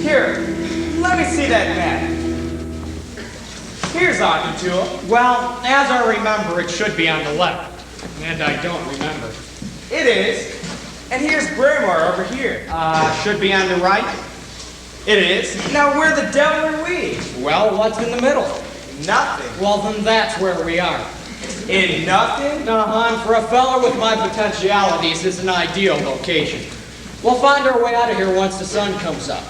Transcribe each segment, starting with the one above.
Here, let me see that map. Here's Octotool. Well, as I remember, it should be on the left. And I don't remember. It is. And here's Braemar over here. Should be on the right. It is. Now where the devil are we? Well, what's in the middle? Nothing. Well, then that's where we are. In nothing? And for a fella with my potentialities, it's an ideal location. We'll find our way out of here once the sun comes up.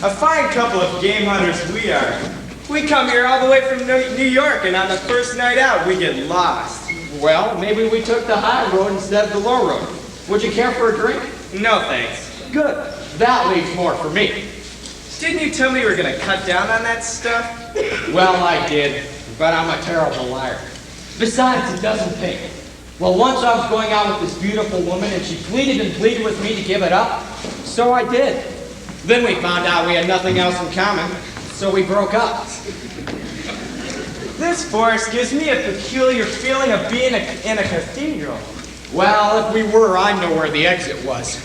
A fine couple of game hunters we are. We come here all the way from New York, and on the first night out, we get lost. Well, maybe we took the high road instead of the low road. Would you care for a drink? No, thanks. Good. That leaves more for me. Didn't you tell me you were going to cut down on that stuff? Well, I did, but I'm a terrible liar. Besides, it doesn't pay. Well, once I was going out with this beautiful woman, and she pleaded and pleaded with me to give it up, so I did. Then we found out we had nothing else in common, so we broke up. This forest gives me a peculiar feeling of being in a cathedral. Well, if we were, I know where the exit was.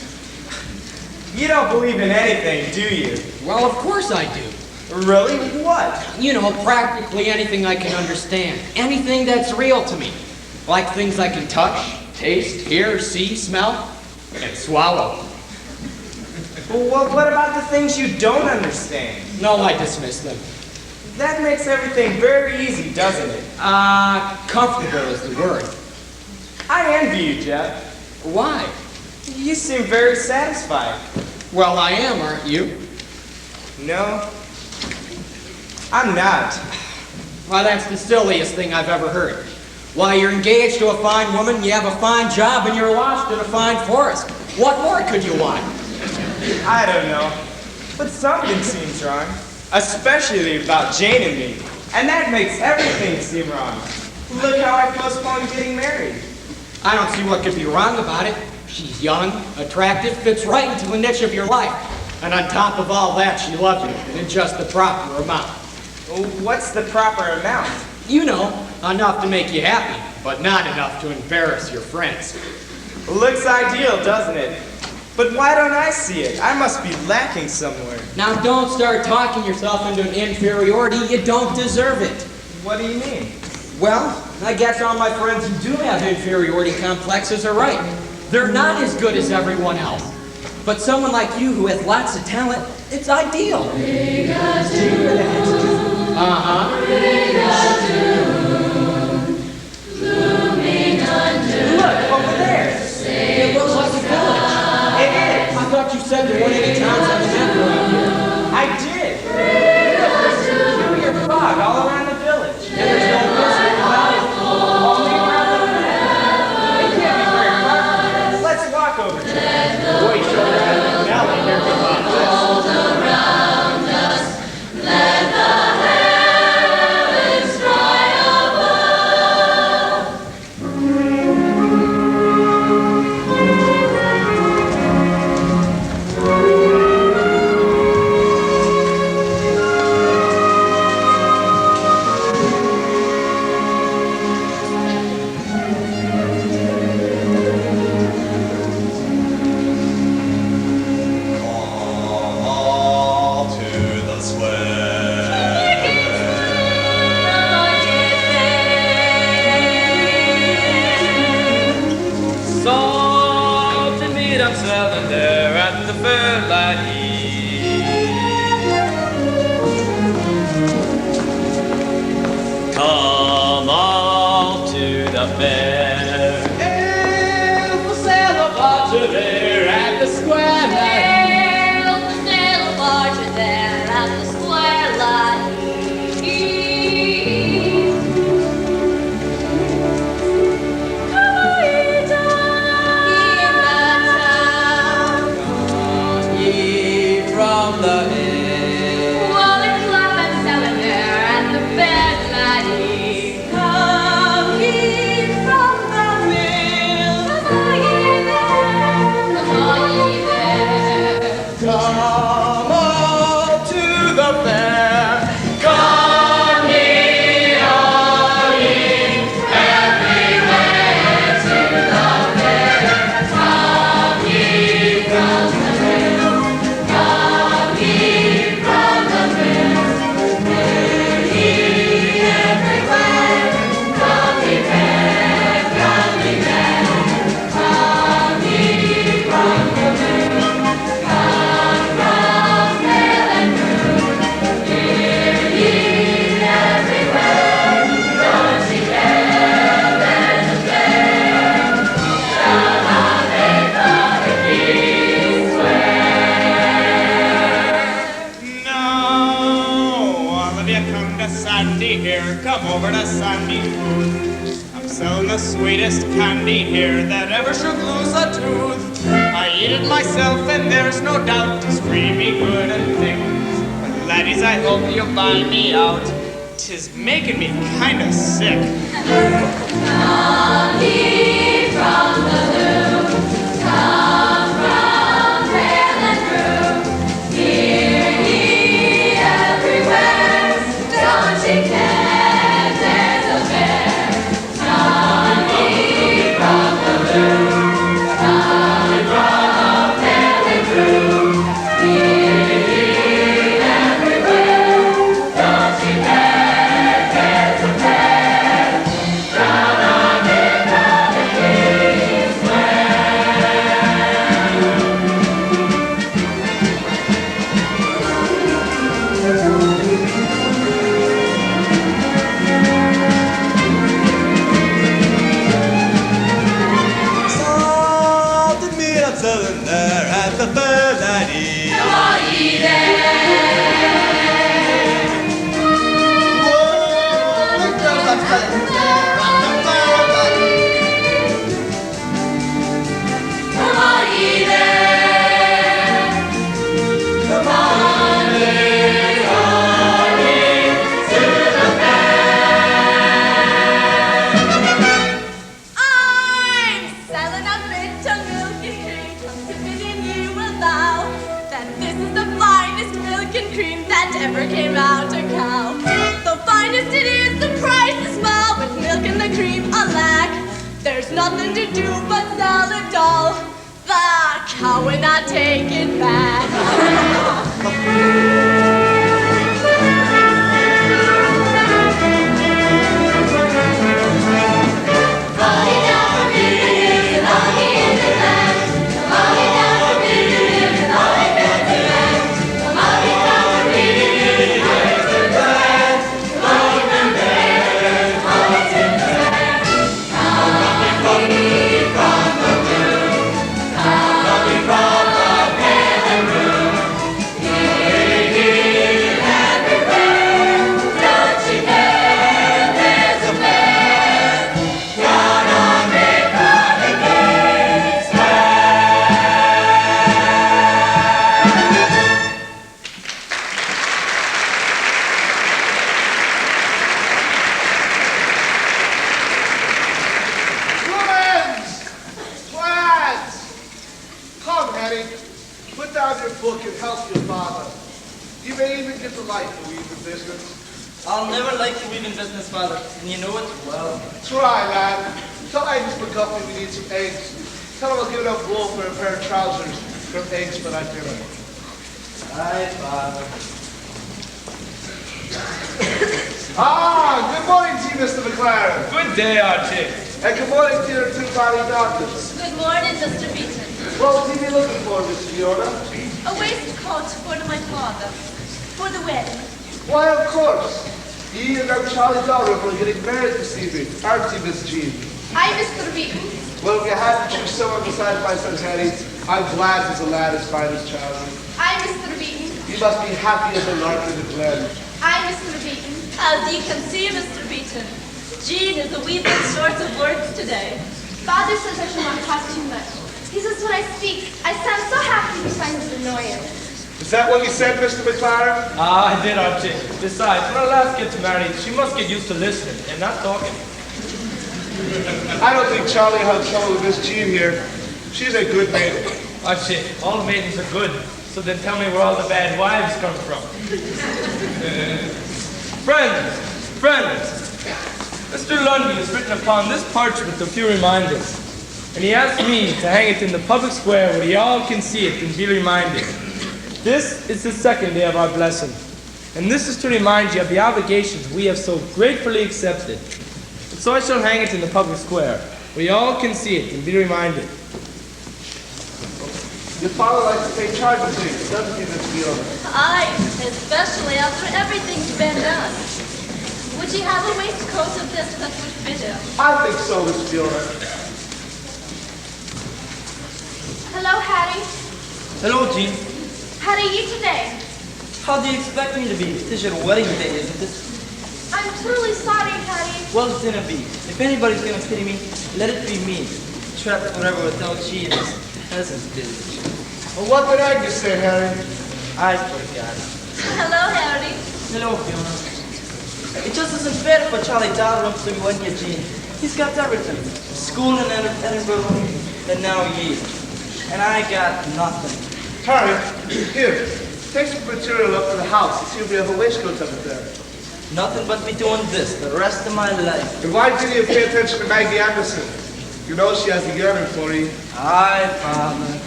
You don't believe in anything, do you? Well, of course I do. Really? What? You know, practically anything I can understand. Anything that's real to me. Like things I can touch, taste, hear, see, smell, and swallow. Well, what about the things you don't understand? No, I dismiss them. That makes everything very easy, doesn't it? Comfortable is the word. I envy you, Jeff. Why? You seem very satisfied. Well, I am, aren't you? No, I'm not. Why, that's the silliest thing I've ever heard. Why, you're engaged to a fine woman, you have a fine job, and you're lost in a fine forest. What more could you want? I don't know, but something seems wrong. Especially about Jane and me. And that makes everything seem wrong. Look how I postponed getting married. I don't see what could be wrong about it. She's young, attractive, fits right into the niche of your life. And on top of all that, she loves you in just the proper amount. What's the proper amount? You know, enough to make you happy, but not enough to embarrass your friends. Looks ideal, doesn't it? But why don't I see it? I must be lacking somewhere. Now don't start talking yourself into an inferiority. You don't deserve it. What do you mean? Well, I guess all my friends who do have inferiority complexes are right. They're not as good as everyone else. But someone like you who has lots of talent, it's ideal. Brigadoon, blooming under. Look, over there. It looks like a village. It is. I thought you said there weren't any towns on the map around here. I did. There's a peculiar fog all around the village. And there's no person about it. Only around the map. It can't be very far from here. Let's walk over to it. Boy, sure has now they hear me about this. All around us, let the heavens cry above. All to the square. Salt and meat I'm selling there at the fair light Come all to the fair. And for sale of archer there at the square light. For sale of archer there at the square light. Come on, ye down. Come ye from the hill. While the clock I'm selling there at the fair light. Come ye from the mill. Come on, ye there. the sweetest candy here that ever should lose a tooth. I eat it myself, and there's no doubt it's creamy, good, and thick. But laddies, I hope you'll buy me out. 'Tis making me kinda sick. Come ye from the loom, come from vale and broom. Hear ye everywhere, don't ye care there's a bear. Come ye from the loom, come from vale and broom. Hear ye everywhere, don't ye care there's a bear. Down on it, down it is Salt and meat I'm selling there at the fair, laddie. Come on, ye there. Whoa, girls I'm selling there at the fair, laddie. Come on, ye there. Come on, ye, to the fair. I'm selling a bit of milk and cream. I'm sipping and you will vow that this is the finest milk and cream that ever came out a cow. The finest it is, the price is small, with milk and the cream a lack. There's nothing to do but sell it all. The cow will not take it back. Molly down for me to live in Molly in the land. Molly down for me to live in Molly in the land. Molly down for me to live in Molly in the land. Molly in the land. Molly in the land. Come from the room. Come from the vale and room. Hear ye everywhere. Don't you care there's a bear? Gonna make all the gates Twins! Lads! Come, Hetty. Put down your book and help your father. You may even get the life of weaving business. I'll never like the weaving business, father, and you know it well. Try, lad. Tell Agnes McGuffey we need some eggs. Tell him I'll give enough wool for a pair of trousers from eggs for that dinner. Aye, father. Good morning to you, Mr. McLaren. Good day, Archie. And good morning to your two body doctors. Good morning, Mr. Wheaton. What will you be looking for, Miss Fiona? A waistcoat for my father. For the wedding. Why, of course. You and our Charlie Dalrymple are getting married this evening, aren't you, Miss Jean? Hi, Mr. Wheaton. Well, if you had to choose someone besides my son Hetty, I'm glad there's a lad as fine as Charlie. Hi, Mr. Wheaton. You must be happy as a lark in the glen. Hi, Mr. Wheaton. As you can see, Mr. Wheaton, Jean is a wee bit short of words today. Father says I should not talk too much. He says when I speak, I sound so happy he finds it annoying. Is that what you said, Mr. McLaren? Ah, I did, Archie. Besides, when a lass gets married, she must get used to listening and not talking. I don't think Charlie had trouble with Miss Jean here. She's a good maiden. Archie, all the maidens are good. So then tell me where all the bad wives come from. Friends, Mr. Lundy has written upon this parchment a few reminders. And he asked me to hang it in the public square where ye all can see it and be reminded. This is the second day of our blessing. And this is to remind you of the obligations we have so gratefully accepted. And so I shall hang it in the public square where ye all can see it and be reminded. Your father likes to take charge of things, doesn't he, Miss Fiona? Aye, especially after everything's been done. Would you have a waistcoat of this that would fit him? I think so, Miss Fiona. Hello, Hattie. Hello, Jean. How are you today? How do you expect me to be? It is your wedding day, isn't it? I'm I'm truly sorry, Harry. Well, Zinnaby, if anybody's gonna pity me, let it be me. Trapped forever without she in this peasant village. Well, what did I just say, Harry? I forgot. Hello, Harry. Hello, Fiona. It just isn't fair for Charlie Dalrymple to be one year Jean. He's got everything. School in Edinburgh, and now ye. And I got nothing. Harry, here. Take some material up to the house and see if we have a waistcoat up there. Nothing but me doing this the rest of my life. And why didn't you pay attention to Maggie Anderson? You know she has a yearning for you. Aye, Father.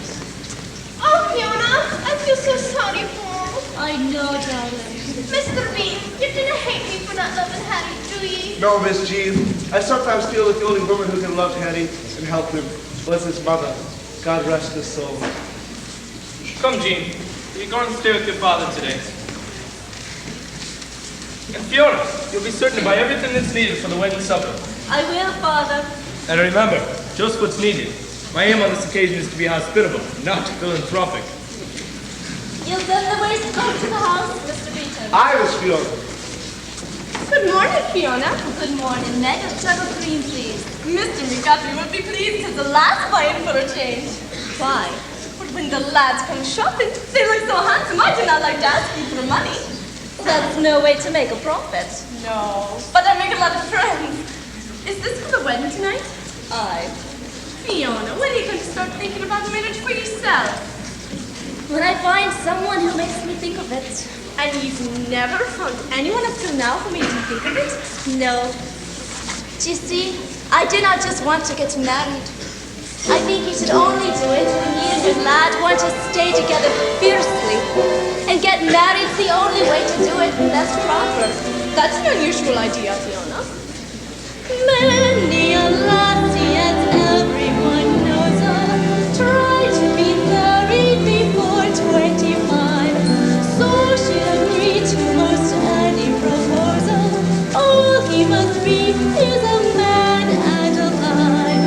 Oh, Fiona, I feel so sorry for him. I know, darling. Mr. B, you didn't hate me for not loving Harry, do you? No, Miss Jean. I sometimes feel that the only woman who can love Harry and help him was his mother. God rest his soul. Come, Jean. You're going to stay with your father today. And Fiona, you'll be certain to buy everything that's needed for the wedding supper. I will, Father. And remember, just what's needed. My aim on this occasion is to be hospitable, not philanthropic. You'll send the waistcoat to the house, Mr. Wheaton. I was Fiona. Good morning, Fiona. Good morning, Meg. A tub of cream, please. Mr. McGuffey would be pleased to the last buying for a change. Why? But when the lads come shopping, they look so handsome. I do not like to ask you for money. That's no way to make a profit. No, but I make a lot of friends. Is this for the wedding tonight? Aye. Fiona, when are you going to start thinking about marriage for yourself? When I find someone who makes me think of it. And you've never found anyone up till now who made you think of it? No. Do you see, I do not just want to get married. I think you should only do it when you and your lad want to stay together fiercely. And get married's the only way to do it, and that's proper. That's an unusual idea, Fiona. Many a lassie, as everyone knows of, tried to be married before 25. So she agreed to most any proposal. All he must be is a man and alive.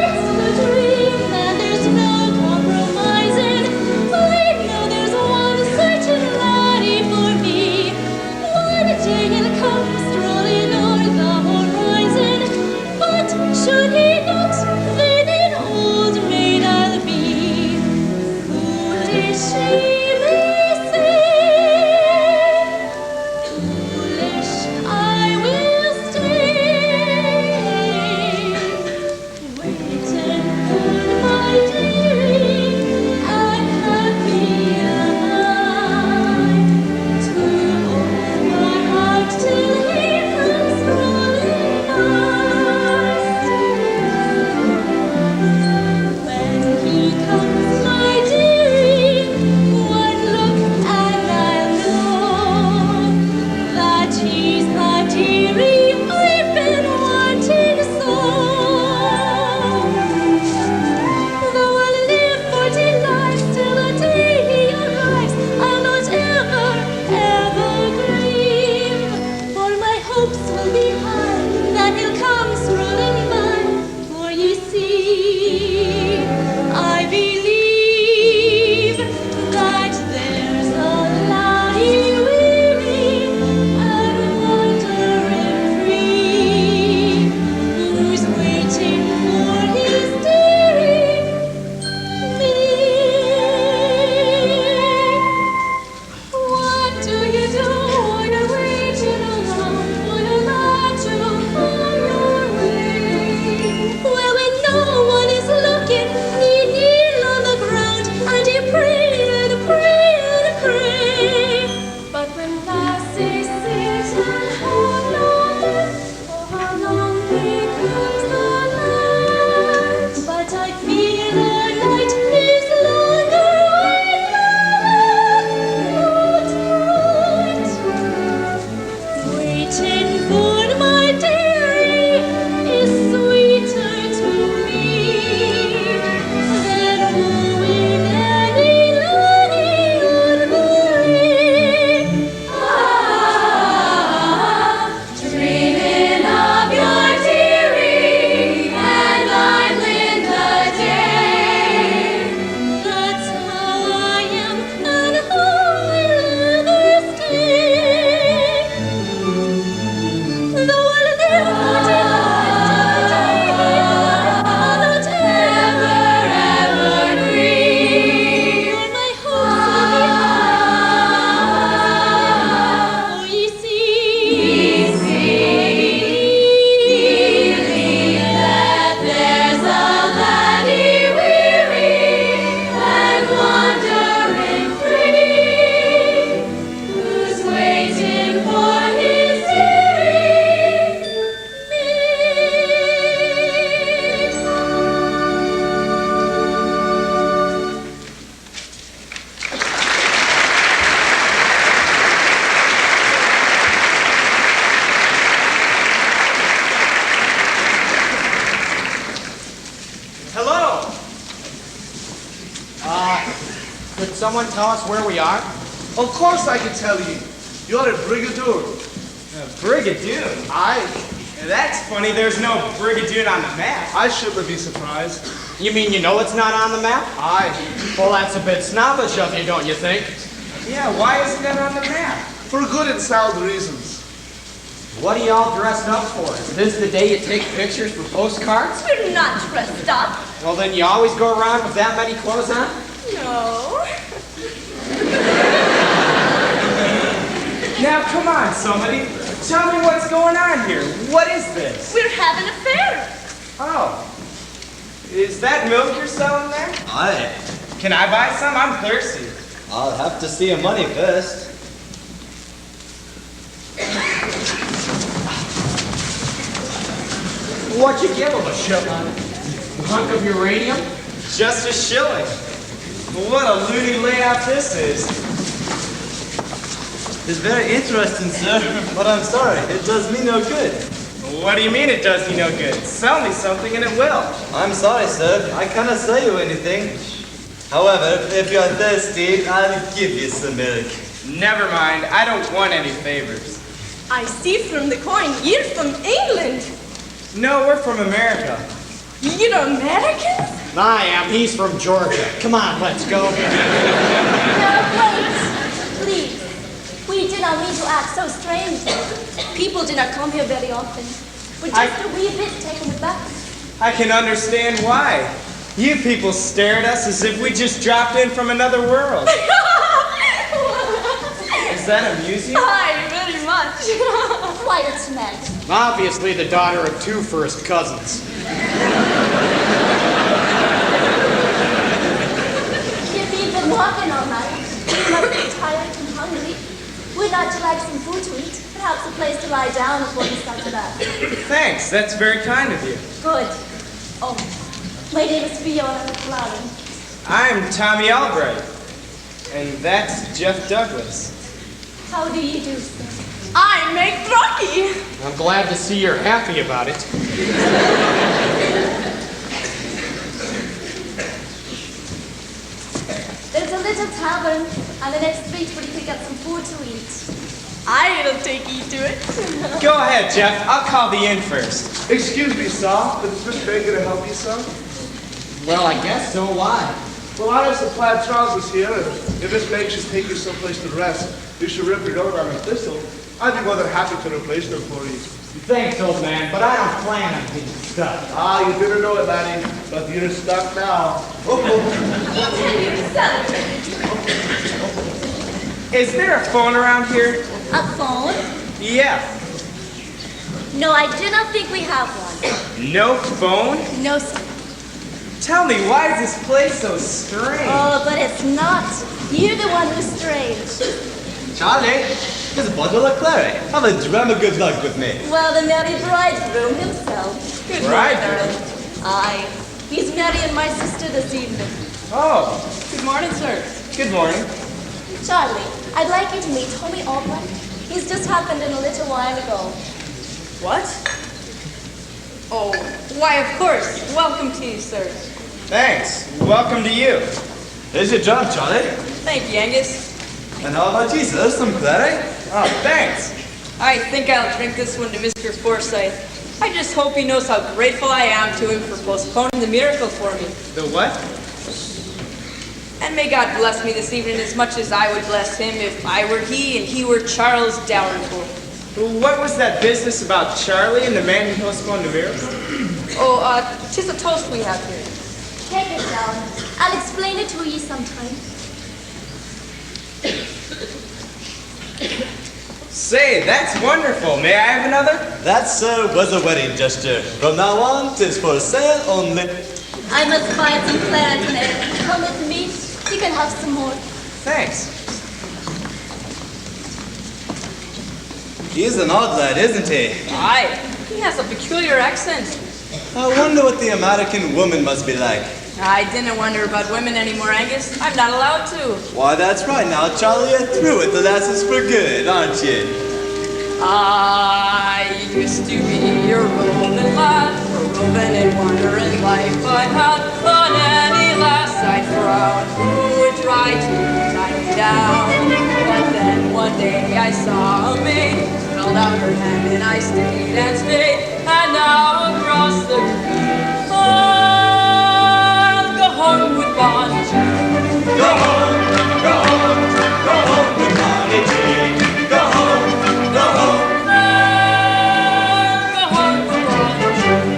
It's the dream, and there's no compromising. I know there's one certain laddie for me. One day he'll come strolling o'er the horizon, but Could someone tell us where we are? Of course I can tell you. You're at Brigadoon. Brigadoon? Aye. That's funny, there's no Brigadoon on the map. I shouldn't be surprised. You mean you know it's not on the map? Aye. Well, that's a bit snobbish of you, don't you think? Yeah, why isn't that on the map? For good and sound reasons. What are y'all dressed up for? Is this the day you take pictures for postcards? We're not dressed up. Well, then you always go around with that many clothes on? No. Now, come on, somebody. Tell me what's going on here. What is this? We're having a fair. Oh. Is that milk you're selling there? Aye. Can I buy some? I'm thirsty. I'll have to see your money first. What'd you give him, a shilling? Hunk of uranium? Just a shilling. What a loony layout this is. It's very interesting, sir, but I'm sorry, it does me no good. What do you mean it does you no good? Sell me something and it will. I'm sorry, sir, I cannot sell you anything. However, if you're thirsty, I'll give you some milk. Never mind, I don't want any favors. I see from the coin you're from England. No, we're from America. You're American? I am. He's from Georgia. Come on, let's go. No, wait. Please. We do not mean to act so strange. People do not come here very often. We're just a wee bit taken aback. I can understand why. You people stare at us as if we just dropped in from another world. Does that amuse you? Hi, very much. Quite a smell. Obviously the daughter of two first cousins. If you've been walking all night, you must be tired and hungry. Would not you like some food to eat? Perhaps a place to lie down before you start to bath. Thanks, that's very kind of you. Good. Oh, my name is Fiona McLaren. I'm Tommy Albright. And that's Jeff Douglas. How do you do, sir? I make Rocky. I'm glad to see you're happy about it. There's a little tavern on the next street where you can get some food to eat. I'll take you to it. Go ahead, Jeff. I'll call the inn first. Excuse me, sir, but is Miss Baker to help you, sir? Well, I guess so. Why? Well, I have some plaid trousers here, and if Miss Baker should take you someplace to rest, you should rip your own on a thistle. I'd be more than happy to replace them for you. Thanks, old man, but I don't plan on being stuck. Ah, you didn't know it, laddie, but you're stuck now. Is there a phone around here? A phone? Yeah. No, I do not think we have one. No phone? No, sir. Tell me, why is this place so strange? Oh, but it's not. You're the one who's strange. Charlie, here's a bottle of clary. Have a dram of good luck with me. Well, the merry bridegroom himself. Good Bridegroom? morning. Aye. He's marrying my sister this evening. Oh, Good morning, sir. good morning. Charlie, I'd like you to meet Tommy Albright. He's just happened in a little while ago. What? Oh, why, of course. Welcome to you, sir. Thanks. Welcome to you. Here's your dram, Charlie. Thank you, Angus. And how about you, sir? Some clary? Oh, thanks. I think I'll drink this one to Mr. Forsyth. I just hope he knows how grateful I am to him for postponing the miracle for me. The what? And may God bless me this evening as much as I would bless him if I were he and he were Charles Dalrymple. What was that business about Charlie and the man who postponed the miracle? Oh, 'tis a toast we have here. Take it down. I'll explain it to you sometime. Say, that's wonderful. May I have another? That, sir, was a wedding gesture. From now on, 'tis for sale only. I must find some claret and egg. Come with me. You can have some more. Thanks. He's an odd lad, isn't he? Aye, he has a peculiar accent. I wonder what the American woman must be like. I didn't wonder about women anymore, Angus. I'm not allowed to. Why, that's right now, Charlie. You're through with the lasses for good, aren't you? I used to be a roving lad, a roving and wandering life. I had on any lass I'd frown. try to tie me down. But then one day I saw a maid, held out her hand and I stayed and stayed. And now across the creek, I'll go home with Bonnie Jean. Go home, go home, go home with Bonnie Jean. Go home, go home. I'll go home with Bonnie Jean.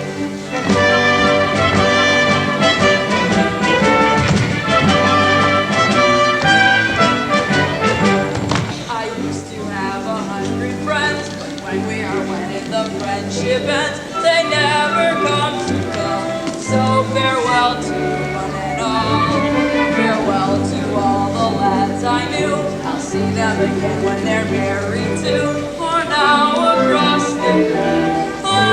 I used to have 100 friends, but when we are wedded, the friendship ends. They never come to come. So farewell to one and all. Farewell to all the lads I knew. I'll see them again when they're married too. For now across the creek, I'll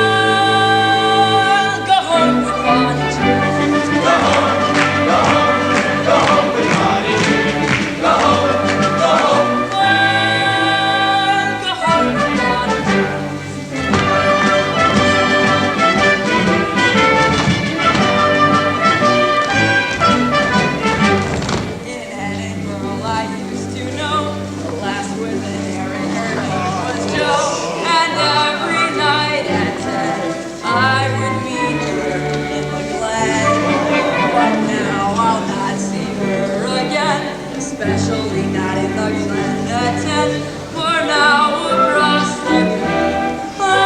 go home with Bonnie Jean. Go home, go home, go home with Bonnie Jean. Go home, go home. I'll go home with Bonnie Jean. In Edinburgh I used to know the lass with the hair in her name was Jo. And every night at 10 I would meet her in the glen. But now I'll not see her again, especially not in the glen at 10. For now across the creek, I'll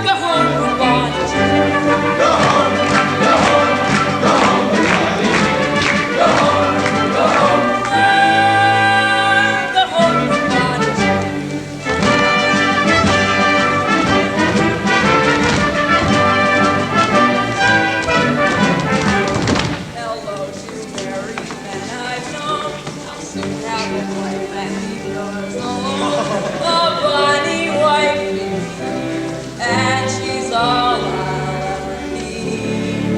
go home with Bonnie Jean. Go home, go home, go home with Bonnie Jean. Go home, go home. I'll go home with Bonnie Jean. Hello to married men I've known. I'll soon have a wife and leave yours alone. A bonny wife indeed, and she's all I'll ever need.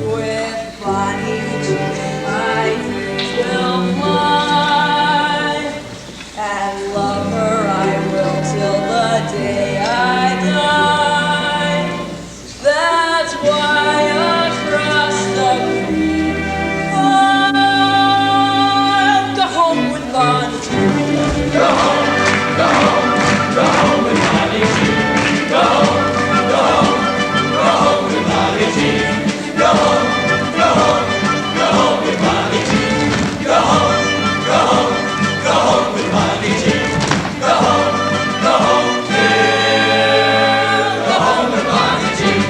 With Bonnie Jean, my dreams will fly, and love her I will till the day I die. That's why across the creek, I'll go home with Bonnie Jean. Go home, go home, go home with Bonnie Jean. Go home, go home, go home with Bonnie Jean. Go home, go home, go home with Bonnie Jean. Go home, go home, go home with Bonnie Jean. Go home, go home, yeah. Go home with Bonnie Jean.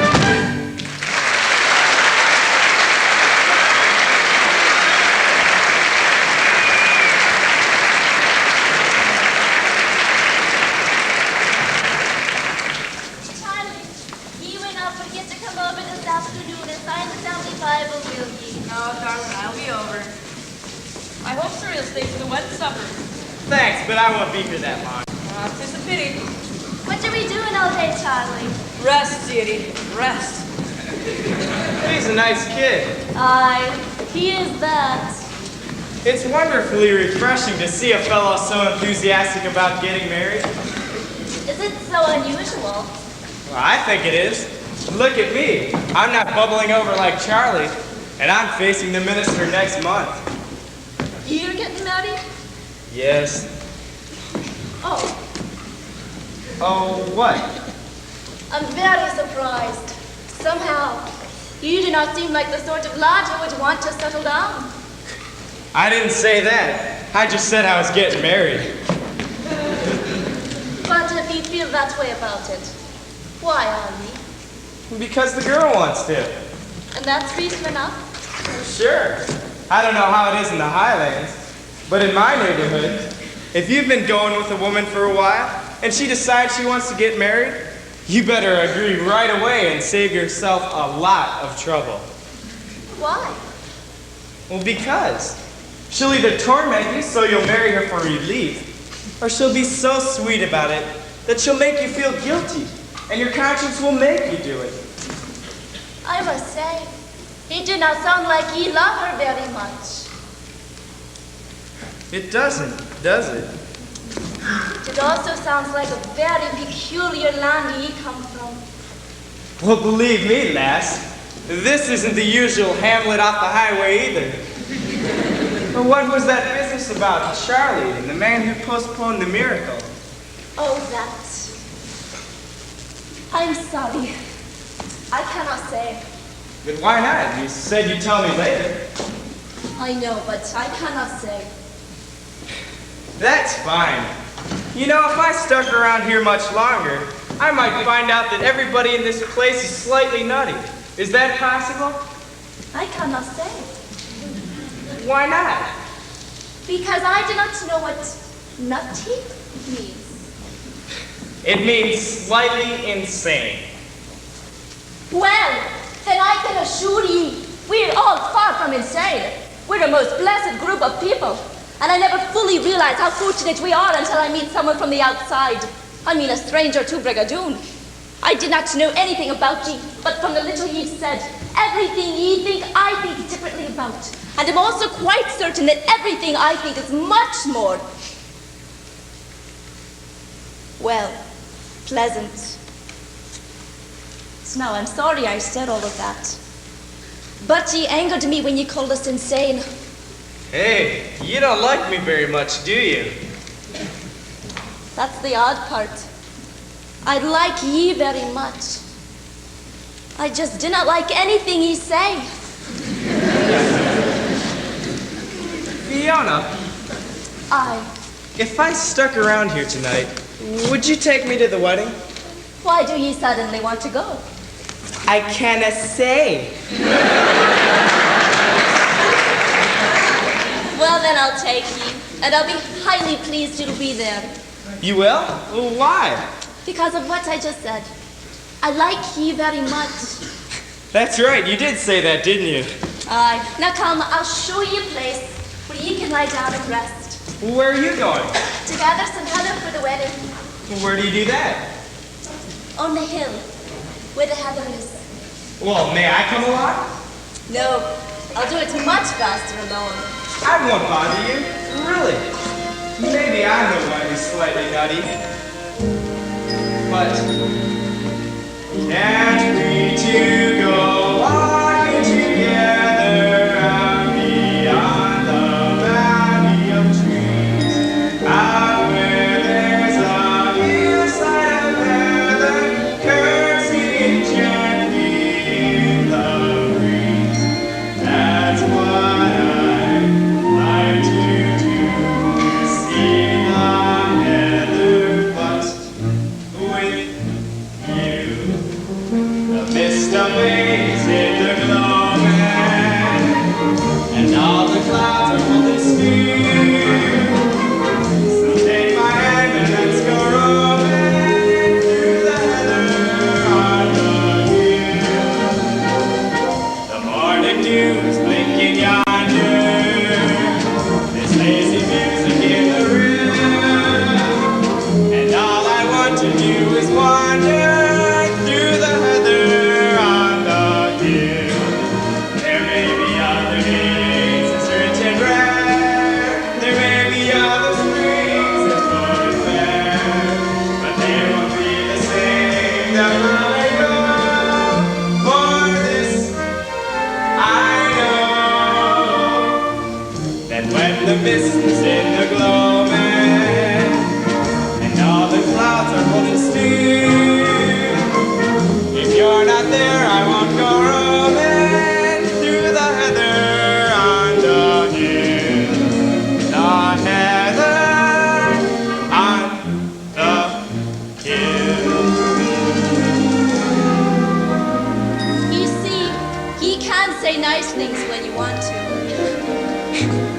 Charlie, you will not forget to come over this afternoon and sign the family Bible, will you? No, darling, I'll be over. I hope Sir will stay for the wedding supper. Thanks, but I won't be here that long. 'Tis a pity. What are we doing all day, Charlie? Rest, dearie, rest. He's a nice kid. Aye, he is that. It's wonderfully refreshing to see a fellow so enthusiastic about getting married. Is it so unusual? Well, I think it is. Look at me. I'm not bubbling over like Charlie, and I'm facing the minister next month. You're getting married? Yes. Oh, Oh, what? I'm very surprised. Somehow, you do not seem like the sort of lad who would want to settle down. I didn't say that. I just said I was getting married. But if you feel that way about it, why are we? Because the girl wants to. And that's reason enough. Sure. I don't know how it is in the Highlands, but in my neighborhood, if you've been going with a woman for a while and she decides she wants to get married, you better agree right away and save yourself a lot of trouble. Why? Well, because she'll either torment you so you'll marry her for relief, or she'll be so sweet about it that she'll make you feel guilty, and your conscience will make you do it. I must say, you do not sound like you love her very much. It doesn't, does it? It also sounds like a very peculiar land you come from. Well, believe me, lass, this isn't the usual hamlet off the highway either. But what was that business about Charlie and the man who postponed the miracle? Oh, that. I'm sorry. I cannot say. But why not? You said you'd tell me later. I know, but I cannot say. That's fine. You know, if I stuck around here much longer, I might find out that everybody in this place is slightly nutty. Is that possible? I cannot say. Why not? Because I do not know what nutty means. It means slightly insane. Well, then I can assure ye, we're all far from insane. We're a most blessed group of people. And I never fully realized how fortunate we are until I meet someone from the outside. I mean a stranger to Brigadoon. I did not know anything about ye, but from the little ye said, everything ye think I think differently about. And am also quite certain that everything I think is much more, well, pleasant. So now I'm sorry I said all of that. But ye angered me when ye called us insane. Hey, you don't like me very much, do you? That's the odd part. I like ye very much. I just do not like anything ye say. Fiona, if I stuck around here tonight, would you take me to the wedding? Why do ye suddenly want to go? I canna say. Well, then I'll take ye, and I'll be highly pleased you'll be there. You will? Well, why? Because of what I just said. I like ye very much. That's right, you did say that, didn't you? Aye. Now come, I'll show ye a place where ye can lie down and rest. Where are you going? To gather some heather for the wedding. Where do you do that? On the hill, where the heather is. Well, may I come along? No, I'll do it much faster alone. I won't bother you. Really. Maybe I'm the one who's slightly nutty. But can't we two go walking together out beyond the valley of trees? Out where there's a hillside of heather curtseying gently in the breeze. That's what I'd like to do. See the heather bust with you. The mist of waves in the gloaming, and all the clouds are holding still. So take my hand and let's go roaming through the heather on the hill. The morning dew is blinking yonder. There's lazy music in the room, and all I want to do is wander through the heather on the hill. There may be other days as rich and rare. There may be other springs as full and fair, but they won't be the same that I go. For this I know, that when the mist is in the gloaming, and all the clouds are holding still, if you're not there, I won't go roaming through the heather on the hill. The heather on the hill. You see, ye can say nice things when you want to.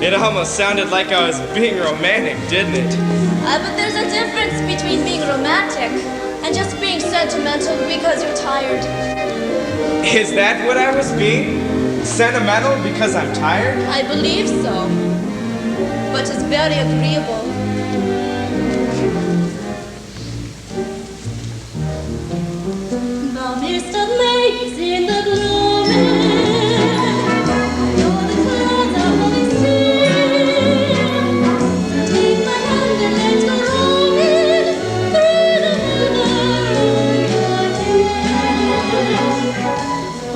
It almost sounded like I was being romantic, didn't it? But there's a difference between being romantic and just being sentimental because you're tired. Is that what I was being? Sentimental because I'm tired? I believe so. But it's very agreeable. The mist of May's in the gloaming, and all the clouds are holding still. Take my hand and let's go roaming through the heather on the hill.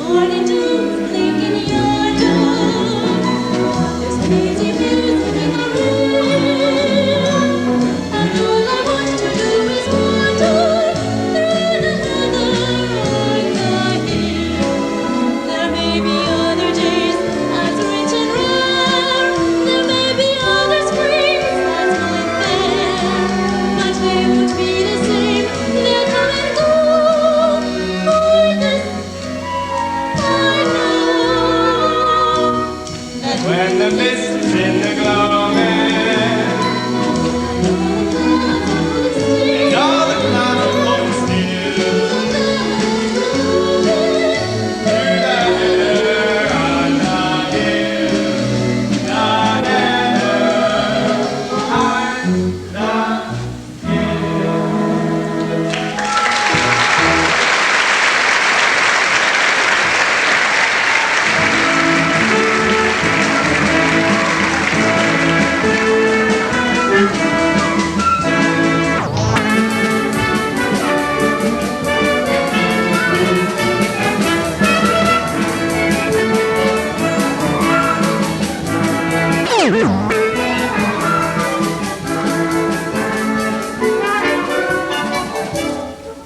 Morning dew is blinking yonder. There's when the mist is in the gloaming, and all the clouds are blowing still. Through the air I'm not here, not ever. I'm not here.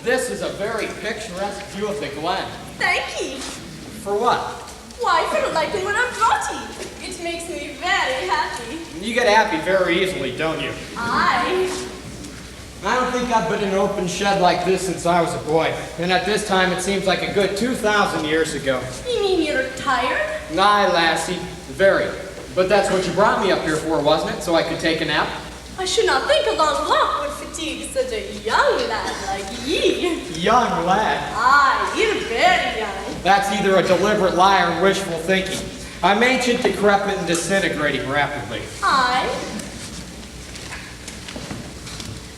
This is a very picturesque view of the glen. Thank you. For what? Why, for liking what I brought you. It makes me very happy. You get happy very easily, don't you? I don't think I've been in an open shed like this since I was a boy. And at this time, it seems like a good 2,000 years ago. You mean you're tired? Aye, lassie, very. But that's what you brought me up here for, wasn't it? So I could take a nap? I should not think a long walk would fatigue such a young lad like ye. Young lad. Aye, you're very young. That's either a deliberate lie or wishful thinking. I'm ancient, decrepit, and disintegrating rapidly. Aye.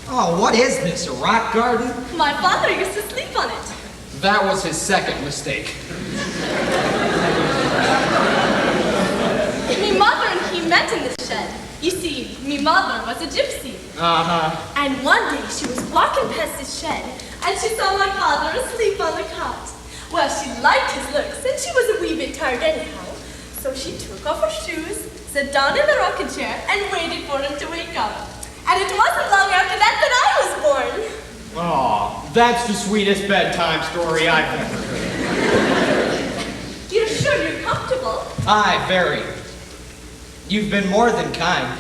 Oh, what is this, a rock garden? My father used to sleep on it. That was his second mistake. Me mother and he met in the shed. You see, me mother was a gypsy. Uh-huh. And one day she was walking past his shed and she saw my father asleep on the cot. Well, she liked his looks and she was a wee bit tired anyhow. So she took off her shoes, sat down in the rocking chair and waited for him to wake up. And it wasn't long after that I was born. Oh, that's the sweetest bedtime story I've ever heard. You're sure you're comfortable? Aye, very. You've been more than kind.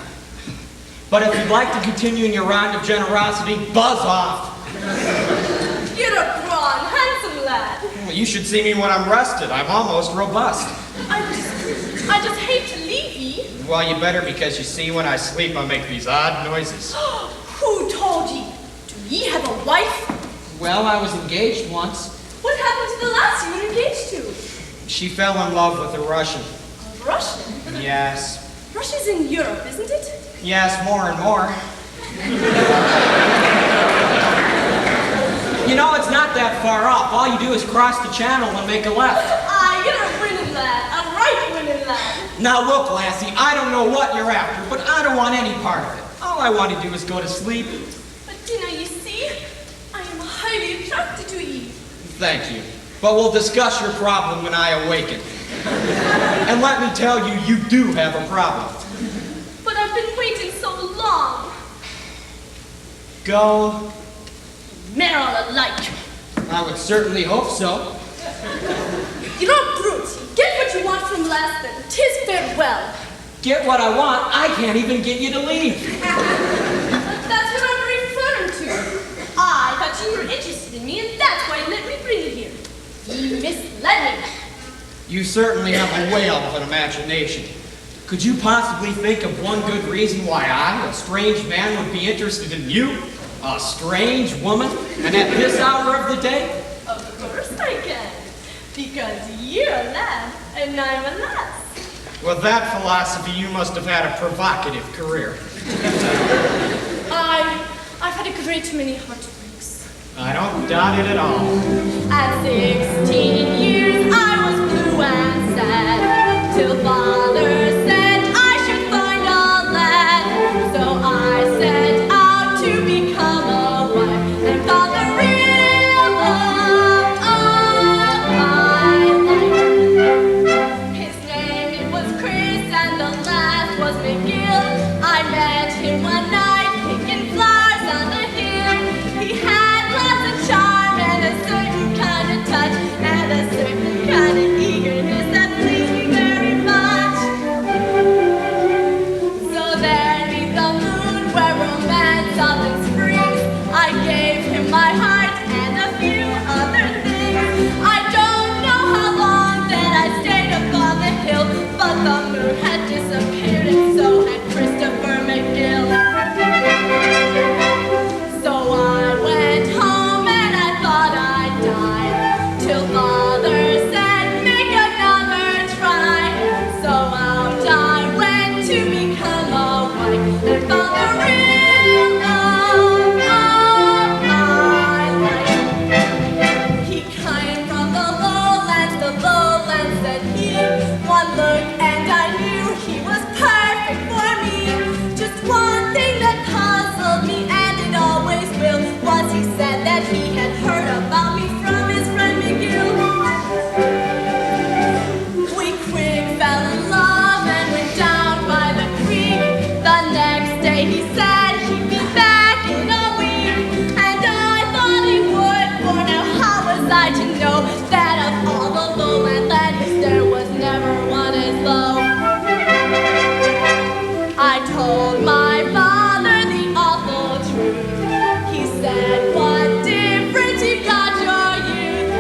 But if you'd like to continue in your round of generosity, buzz off. You're a brawn, handsome lad. Well, you should see me when I'm rested. I'm almost robust. I just hate to leave ye. Well, you better, because you see, when I sleep, I make these odd noises. Who told ye? Do ye have a wife? Well, I was engaged once. What happened to the lass you were engaged to? She fell in love with a Russian. A Russian? Yes. Russia's in Europe, isn't it? Yes, more and more. You know, it's not that far off. All you do is cross the channel and make a left. Ah, you're a winning lad. A right winning lad. Now look, lassie, I don't know what you're after, but I don't want any part of it. All I want to do is go to sleep. But, you see, I am highly attracted to ye. Thank you. But we'll discuss your problem when I awaken. And let me tell you, you do have a problem. But I've been waiting so long. Go. Marry all alike. I would certainly hope so. You're a brute. Get what you want from last then. 'Tis farewell. Get what I want, I can't even get you to leave. That's what I'm referring to. I thought you were interested in me, and that's why you let me bring you here. You misled me. You certainly have a whale of an imagination. Could you possibly think of one good reason why I, a strange man, would be interested in you? A strange woman? And at this hour of the day? Of course I can. Because you're a lad, and I'm a lass. With that philosophy, you must have had a provocative career. I've had a great many heartbreaks. I don't doubt it at all. At 16 years, I was blue and sad, till father said I should find a lad. So I set out to become a wife, and found the real love of my life. His name, it was Chris, and the last was McGill. I met him one night, picking flowers on the hill. He had lots of charm and a certain kind of touch, and a certain kind of eagerness that pleased me very much. So there neath the moon, where romance often springs, I gave him my heart and a few other things. I don't know how long that I stayed upon the hill, but the moon had disappeared, and so had Christopher McGill. So I went home and I thought I'd die, till Father said, make another try. So out I went to become a wife and found the real love of my life. He came from the lowlands, said he. One look and I knew he was perfect for me. Just one thing that puzzled me, and it always will, was he said that he had heard about me from his friend McGill. We quick fell in love and went down by the creek. The next day he said he'd be back in a week, and I thought he would, for now how was I to know that of all the lowland ladies there was never one as low? I told my father the awful truth. He said, what difference you got your youth?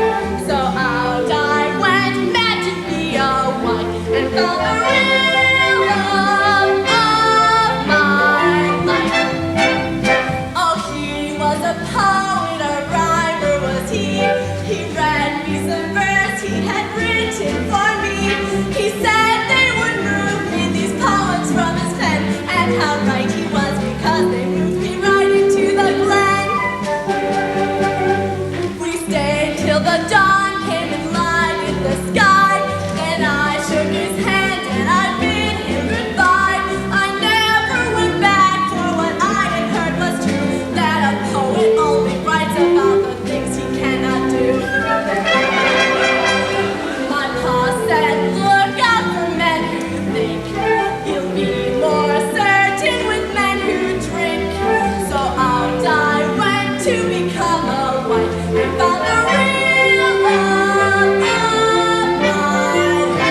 So out I went, meant to be a wife, and found the real love of my life. Oh, he was a poet, a rhymer was he. He read me some verse he had written for me. He said they would move me, these poems from his pen, and how right he was, because they moved me right into the glen. We stayed till the dawn came and lighted the sky. Then I shook his hand and I bid him goodbye. I never went back, for what I had heard was true, that a poet only writes about the things he cannot do. My pa said, look out for men who think. You'll be more certain with men who drink. So out I went to become a wife, and found the real love of my life.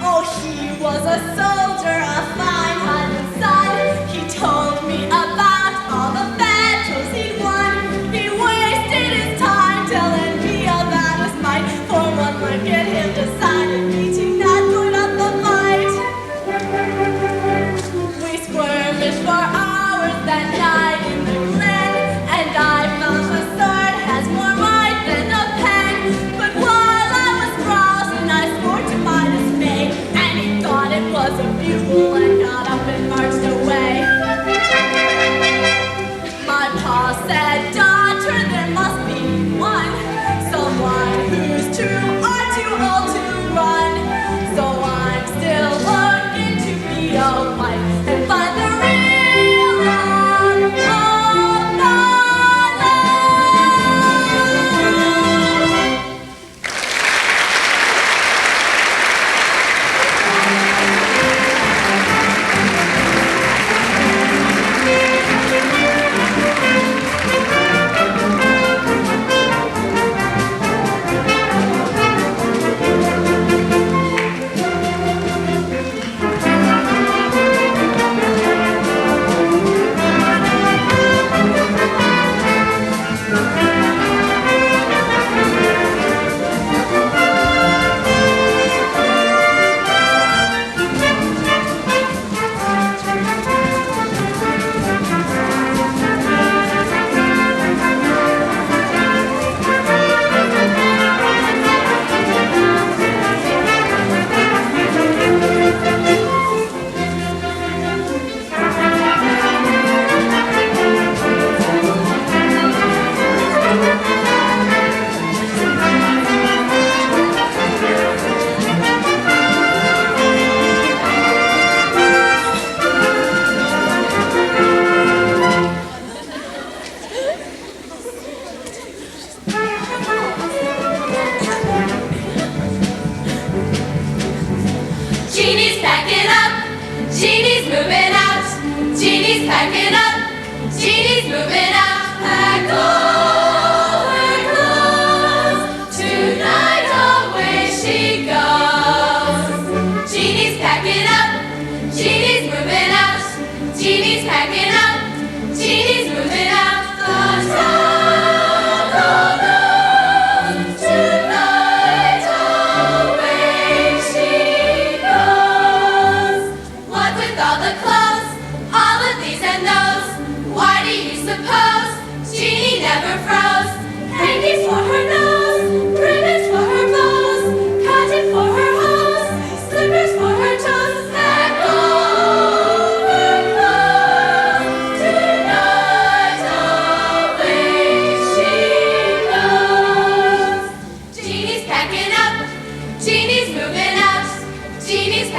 Oh, he was a soldier, a fine Highland son. He told me about all the battles he'd won. He wasted his time telling me about his might, for one look at him decided me to not put up the fight. We skirmished for hours that night in the glen, and I found the sword has more might than a pen. But while I was browsing, I swore to my dismay, and he thought it was a bugle and got up and marched away. My pa said, daughter, there must be one, someone who's true or too old to run. So I'm still looking to be a wife and find the real love of my life.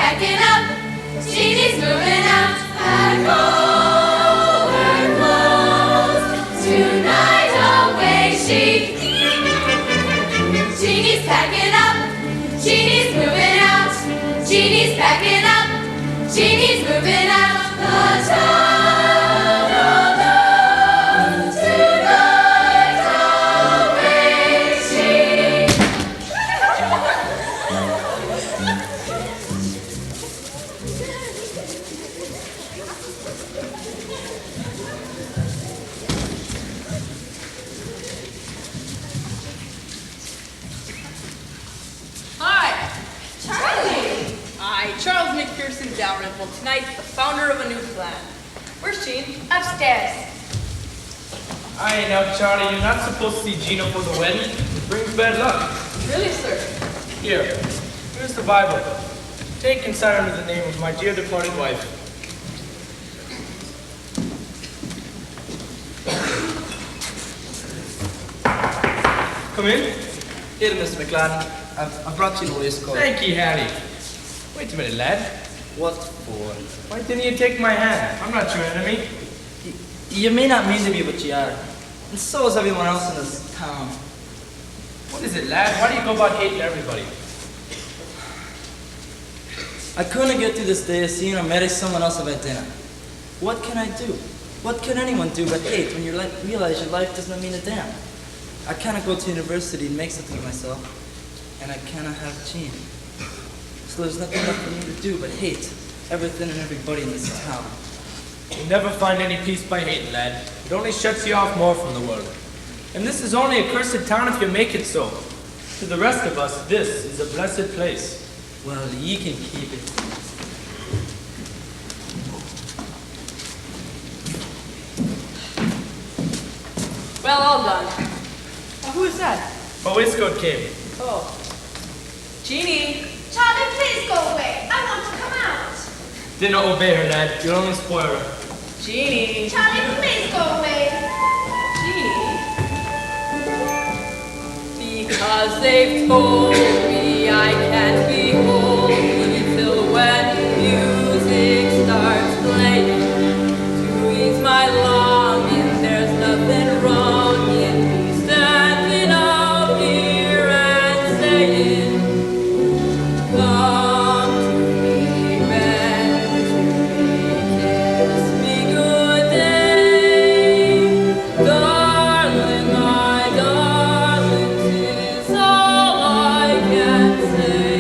packing up. Jeannie's moving out. Pack all her clothes. Tonight away she. Jeannie's packing up. Jeannie's moving out. Jeannie's packing up. Jeannie's moving out. The town knows tonight away she. Hi. Charlie. Hi, Charles McPherson Dalrymple. Tonight, the founder of a new clan. Where's Jean? Upstairs. Aye, now, Charlie, you're not supposed to see Gina for the wedding. It brings bad luck. Really, sir? Here's the Bible. Take and sign under the name of my dear departed wife. Come in. Here, Mr. McLaren. I brought you the waistcoat. Thank you, Harry. Wait a minute, lad. What for? Why didn't you take my hand? I'm not your enemy. You may not mean to be, but you are. And so is everyone else in this town. What is it, lad? Why do you go about hating everybody? I couldn't get through this day of seeing or marry someone else at dinner. What can I do? What can anyone do but hate when you realize your life does not mean a damn? I cannot go to university and make something of myself, and I cannot have Jean. So there's nothing left for me to do but hate everything and everybody in this town. You'll never find any peace by hating, lad. It only shuts you off more from the world. And this is only a cursed town if you make it so. To the rest of us, this is a blessed place. Well, ye can keep it. Well, all done. Who is that? My waistcoat came. Oh. Jeannie. Charlie, please go away. I want to come out. Didn't obey her, lad. You'll only spoil her. Jeannie. Charlie, please go away. Jeannie. Because they've told me I can't be holy till when music starts playing. To ease my longing, there's nothing wrong in me standing out here and saying, come to me, bend to me, kiss me good day. Darling, my darling, 'tis all I can say.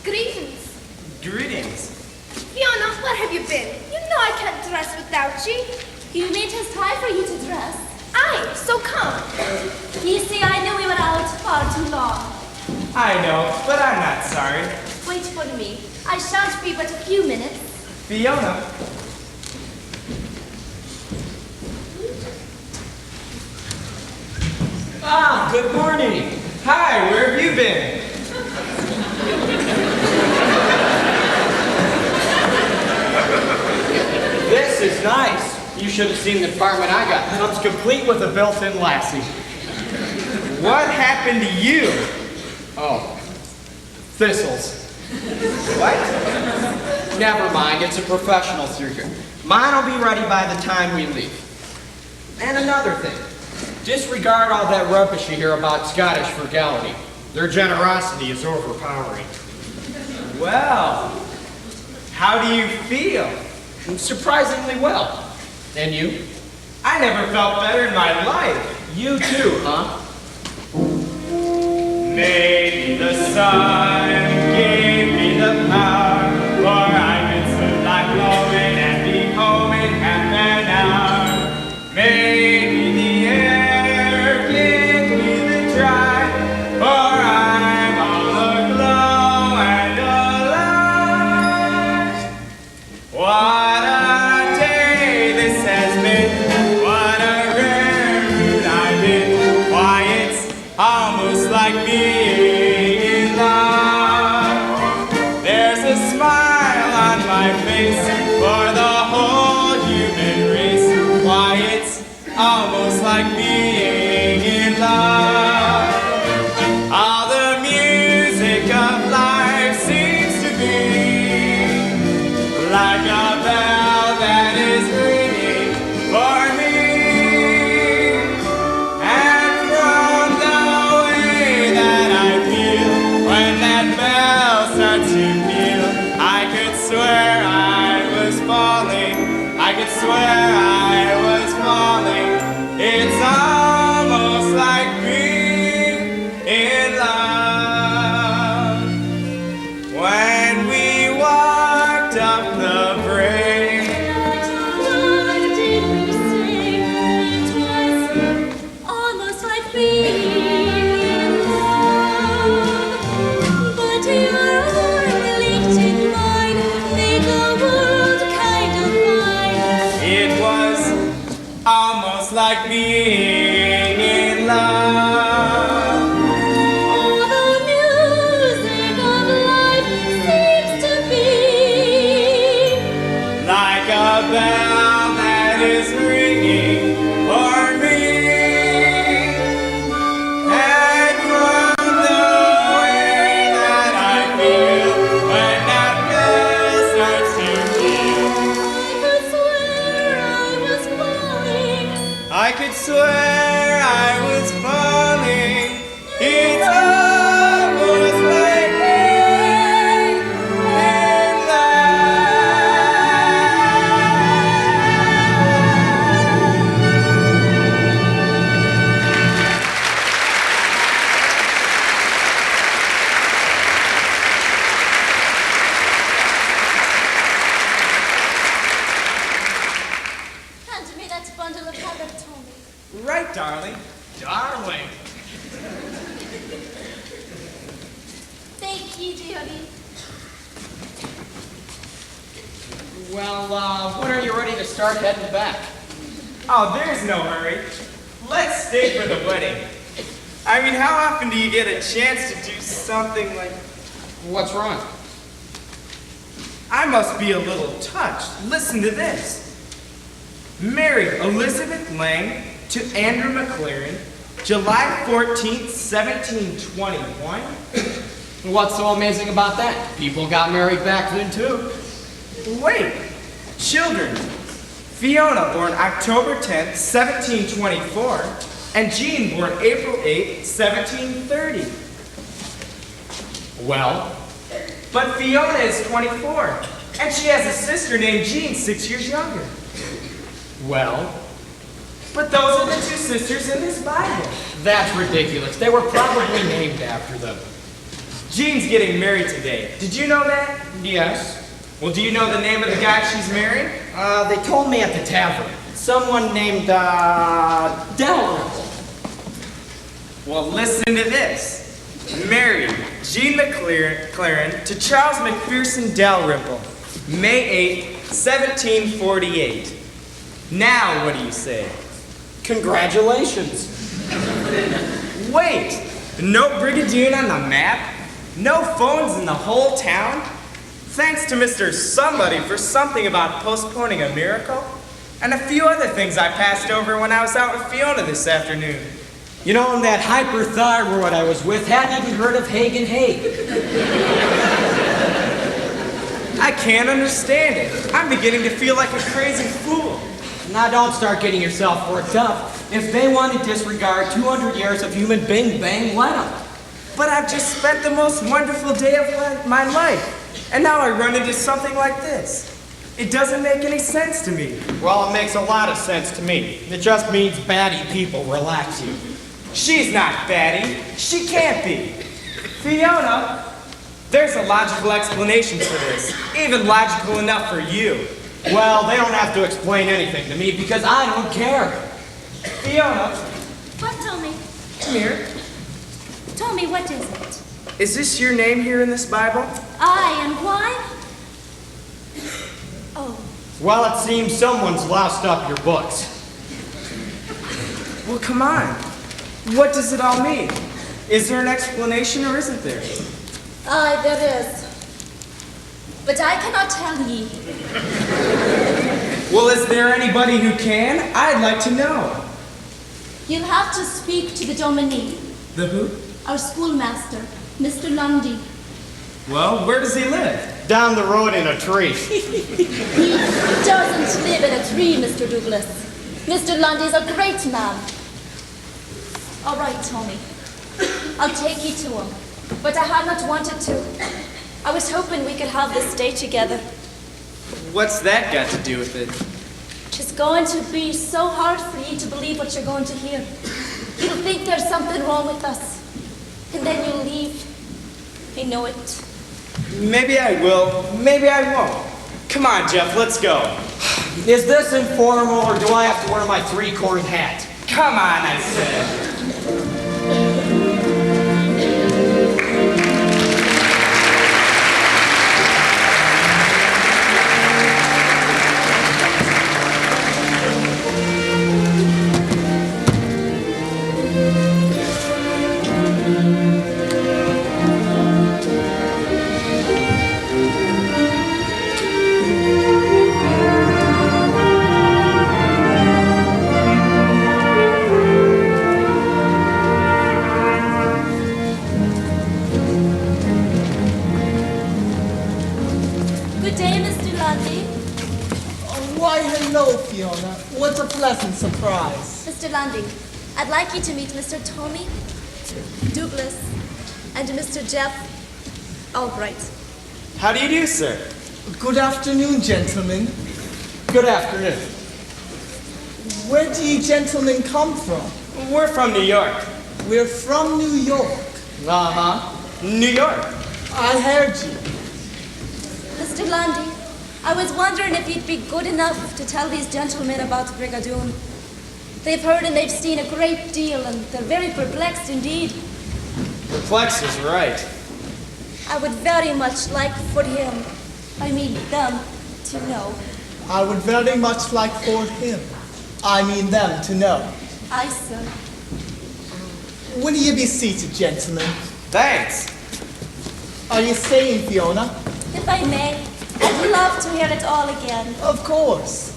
Greetings. Greetings. Fiona, where have you been? You know I can't dress without you. You made us time for you to dress. Aye, so come. You see, I knew we were out far too long. I know, but I'm not sorry. Wait for me. I shan't be but a few minutes. Fiona. Ah, good morning. Hi, where have you been? This is nice. You should have seen the apartment I got. Comes complete with a built-in lassie. What happened to you? Oh, thistles. What? Never mind, it's a professional through here. Mine will be ready by the time we leave. And another thing, disregard all that rubbish you hear about Scottish frugality. Their generosity is overpowering. Well, how do you feel? Surprisingly well. And you? I never felt better in my life. You too, huh? Maybe the sun gave me the power, for I could slip like blowing and be home in half an hour. Maybe the air gave me the dry, for I'm all aglow and alive. What a day this has been, what a rare mood I've been. Why, it's almost like being in love. There's a smile on my face for the whole human race. Why, it's almost like being in love. All the music of life seems to be like a bell that is ringing for me. And from the way that I feel when that bell starts to peal, I could swear I was falling. I could swear I was falling. It's almost like being in love. When we walked up the break, Almost like being in love. But your arm linked in mine, make the world kind of fine. it was almost like being in love. All the music of life seems to be Like a bell that is ringing for me. And from the way that I feel when that bell starts to peal, I could swear I was falling. I could swear I was falling. It's almost like being in love. Hand me that bundle of powder, Tommy. Right, darling. Darling. Thank you, dearie. Well, when are you ready to start heading back? Oh, there's no hurry. Let's stay for the wedding. I mean, how often do you get a chance to do something like... What's wrong? I must be a little touched. Listen to this. Married Elizabeth Lang to Andrew McLaren, July 14th, 1721. What's so amazing about that? People got married back then too. Wait, children. Fiona, born October 10th, 1724, and Jean, born April 8th, 1730. Well, But Fiona is 24, and she has a sister named Jean, 6 years younger. well, But those are the two sisters in this Bible. that's ridiculous. They were probably named after them. Jean's getting married today. Did you know that? Yes. Well, do you know the name of the guy she's marrying? They told me at the tavern. Someone named, Dalrymple. Well, listen to this. Married, Jean McLaren to Charles McPherson Dalrymple, May 8, 1748. Now, what do you say? Congratulations. Wait, no Brigadoon on the map? No phones in the whole town? Thanks to Mr. Somebody for something about postponing a miracle? And a few other things I passed over when I was out with Fiona this afternoon. You know, and that hyperthyroid I was with hadn't even heard of Hagen Haig. I can't understand it. I'm beginning to feel like a crazy fool. Now don't start getting yourself worked up. If they want to disregard 200 years of human bing bang, let them. But I've just spent the most wonderful day of my life. And now I run into something like this. It doesn't make any sense to me. Well, it makes a lot of sense to me. It just means batty people relax you. She's not batty. She can't be. Fiona, there's a logical explanation for this. Even logical enough for you. Well, they don't have to explain anything to me because I don't care. Fiona, What, Tommy? come here. Tommy, what is it? Is this your name here in this Bible? I and why? Oh, Well, it seems someone's lost up your books. Well, come on. What does it all mean? Is there an explanation or isn't there? aye, there is. But I cannot tell ye. Well, is there anybody who can? I'd like to know. You'll have to speak to the Dominie, The who? our schoolmaster, Mr. Lundy. Well, where does he live? Down the road in a tree. He doesn't live in a tree, Mr. Douglas. Mr. Lundy's a great man. All right, Tommy. I'll take you to him. But I have not wanted to. I was hoping we could have this day together. What's that got to do with it? It's going to be so hard for you to believe what you're going to hear. You'll think there's something wrong with us. And then you'll leave. I know it. Maybe I will, maybe I won't. Come on, Jeff, let's go. Is this informal or do I have to wear my three-cornered hat? Come on, I said. Good day, Mr. Lundy. Why, hello, Fiona. What a pleasant surprise. Mr. Lundy, I'd like you to meet Mr. Tommy, Douglas, and Mr. Jeff Albright. How do you do, sir? Good afternoon, gentlemen. Good afternoon. Where do you gentlemen come from? We're from New York. We're from New York. Uh-huh. New York. I heard you. Mr. Lundy, I was wondering if you'd be good enough to tell these gentlemen about Brigadoon. They've heard and they've seen a great deal, and they're very perplexed indeed. Perplexed is right. I would very much like for them to know. I would very much like for them to know. Aye, sir. Will you be seated, gentlemen? Thanks. Are you staying, Fiona? If I may, I'd love to hear it all again. Of course.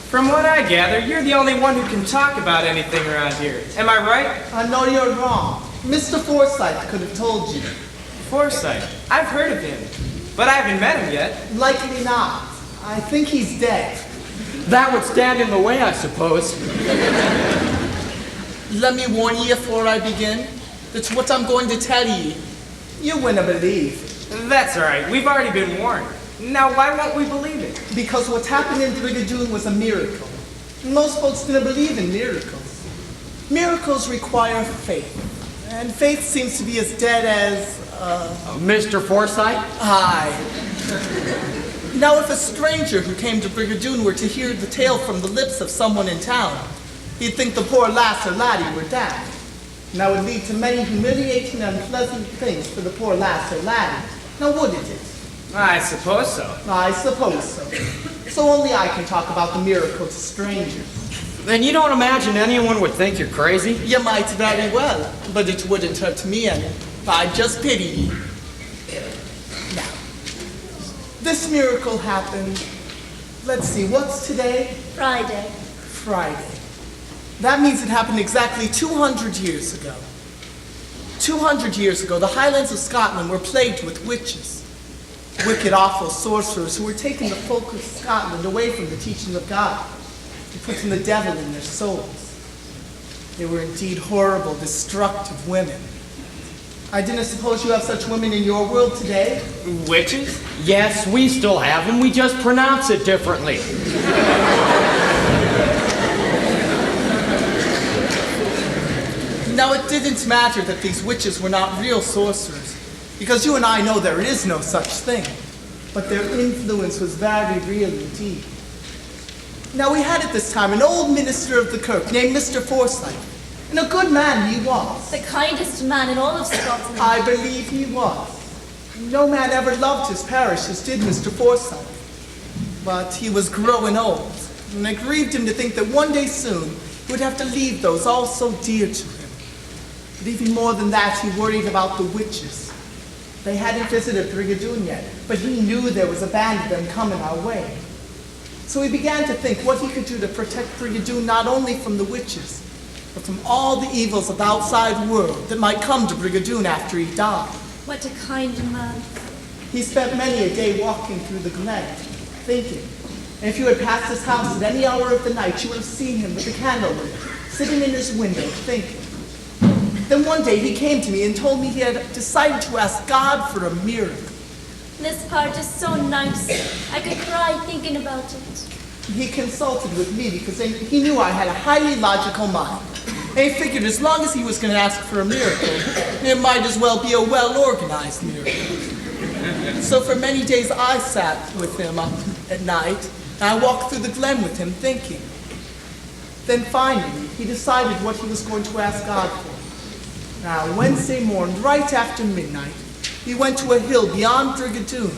From what I gather, you're the only one who can talk about anything around here. Am I right? I know you're wrong. Mr. Forsyth could have told you. Forsyth. I've heard of him, but I haven't met him yet. Likely not. I think he's dead. That would stand in the way, I suppose. Let me warn you before I begin that what I'm going to tell you wouldn't believe. That's all right. We've already been warned. Now, why won't we believe it? Because what happened in Brigadoon was a miracle. Most folks didn't believe in miracles. Miracles require faith, and faith seems to be as dead as, Mr. Forsythe? aye. Now, if a stranger who came to Brigadoon were to hear the tale from the lips of someone in town, he'd think the poor lass or laddie were daft. And that would lead to many humiliating and unpleasant things for the poor lass or laddie. Now, wouldn't it? I suppose so. I suppose so. So only I can talk about the miracle to strangers. Then you don't imagine anyone would think you're crazy? You might very well, but it wouldn't hurt me any. I'd just pity you. Now, this miracle happened, let's see, what's today? Friday. Friday. That means it happened exactly 200 years ago. 200 years ago, the Highlands of Scotland were plagued with witches. Wicked, awful sorcerers who were taking the folk of Scotland away from the teaching of God and putting the devil in their souls. They were indeed horrible, destructive women. I didn't suppose you have such women in your world today? Witches? Yes, we still have them. We just pronounce it differently. Now, it didn't matter that these witches were not real sorcerers, because you and I know there is no such thing, but their influence was very real indeed. Now, we had at this time an old minister of the kirk named Mr. Forsythe, and a good man he was. The kindest man in all of Scotland. I believe he was. No man ever loved his parish as did Mr. Forsythe, but he was growing old, and it grieved him to think that one day soon he would have to leave those all so dear to him. But even more than that, he worried about the witches. They hadn't visited Brigadoon yet, but he knew there was a band of them coming our way. So he began to think what he could do to protect Brigadoon not only from the witches, but from all the evils of the outside world that might come to Brigadoon after he died. What a kind man. He spent many a day walking through the glen, thinking. And if you had passed his house at any hour of the night, you would have seen him with a candle lit, sitting in his window, thinking. Then one day he came to me and told me he had decided to ask God for a miracle. This part is so nice. I could cry thinking about it. He consulted with me because he knew I had a highly logical mind. And he figured as long as he was going to ask for a miracle, it might as well be a well-organized miracle. So for many days I sat with him up at night, and I walked through the glen with him thinking. Then finally, he decided what he was going to ask God for. Now, Wednesday morning, right after midnight, he went to a hill beyond Brigadoon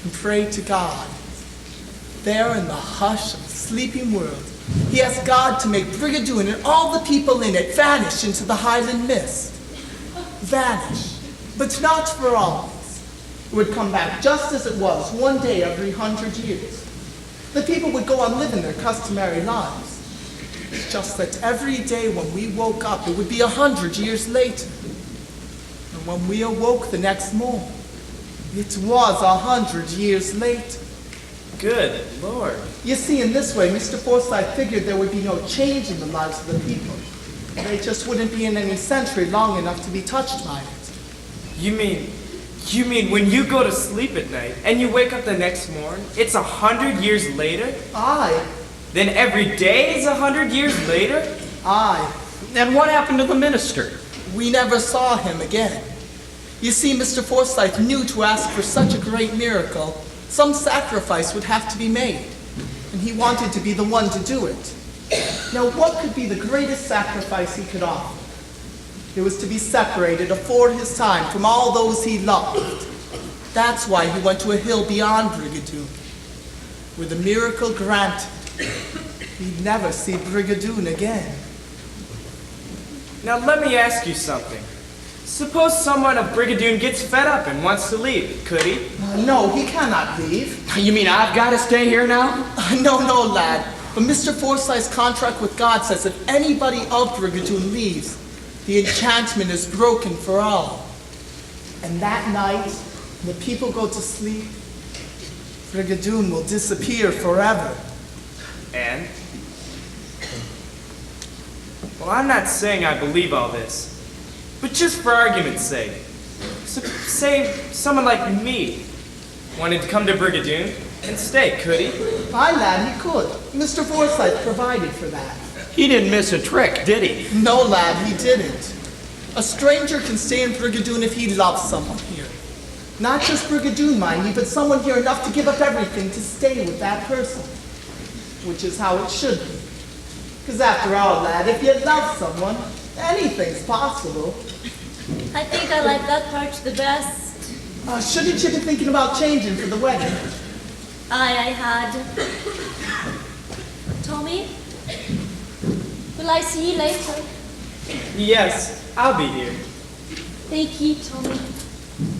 and prayed to God. There in the hush of the sleeping world, he asked God to make Brigadoon and all the people in it vanish into the Highland mist. Vanish, but not for always. It would come back just as it was, one day every 100 years. The people would go on living their customary lives. It's just that every day when we woke up, it would be 100 years later. And when we awoke the next morning, it was 100 years later. Good Lord. You see, in this way, Mr. Forsythe figured there would be no change in the lives of the people. They just wouldn't be in any century long enough to be touched by it. You mean when you go to sleep at night and you wake up the next morning, it's 100 years later? Aye. Then every day is 100 years later? Aye. And what happened to the minister? We never saw him again. You see, Mr. Forsythe knew to ask for such a great miracle, some sacrifice would have to be made, and he wanted to be the one to do it. Now, what could be the greatest sacrifice he could offer? It was to be separated afore his time from all those he loved. That's why he went to a hill beyond Brigadoon. With a miracle granted, he'd never see Brigadoon again. Now let me ask you something. Suppose someone of Brigadoon gets fed up and wants to leave, could he? No, he cannot leave. You mean I've got to stay here now? No, lad. But Mr. Forsythe's contract with God says if anybody of Brigadoon leaves, the enchantment is broken for all. And that night, when the people go to sleep, Brigadoon will disappear forever. And? Well, I'm not saying I believe all this, but just for argument's sake, say someone like me wanted to come to Brigadoon and stay, could he? Aye, lad, he could. Mr. Forsythe provided for that. He didn't miss a trick, did he? No, lad, he didn't. A stranger can stay in Brigadoon if he loves someone here. Not just Brigadoon, mind you, but someone here enough to give up everything to stay with that person. Which is how it should be. Because after all, lad, if you love someone, anything's possible. I think I like that part the best. Shouldn't you be thinking about changing for the wedding? I had. Tommy? Will I see you later? Yes, I'll be here. Thank you, Tommy.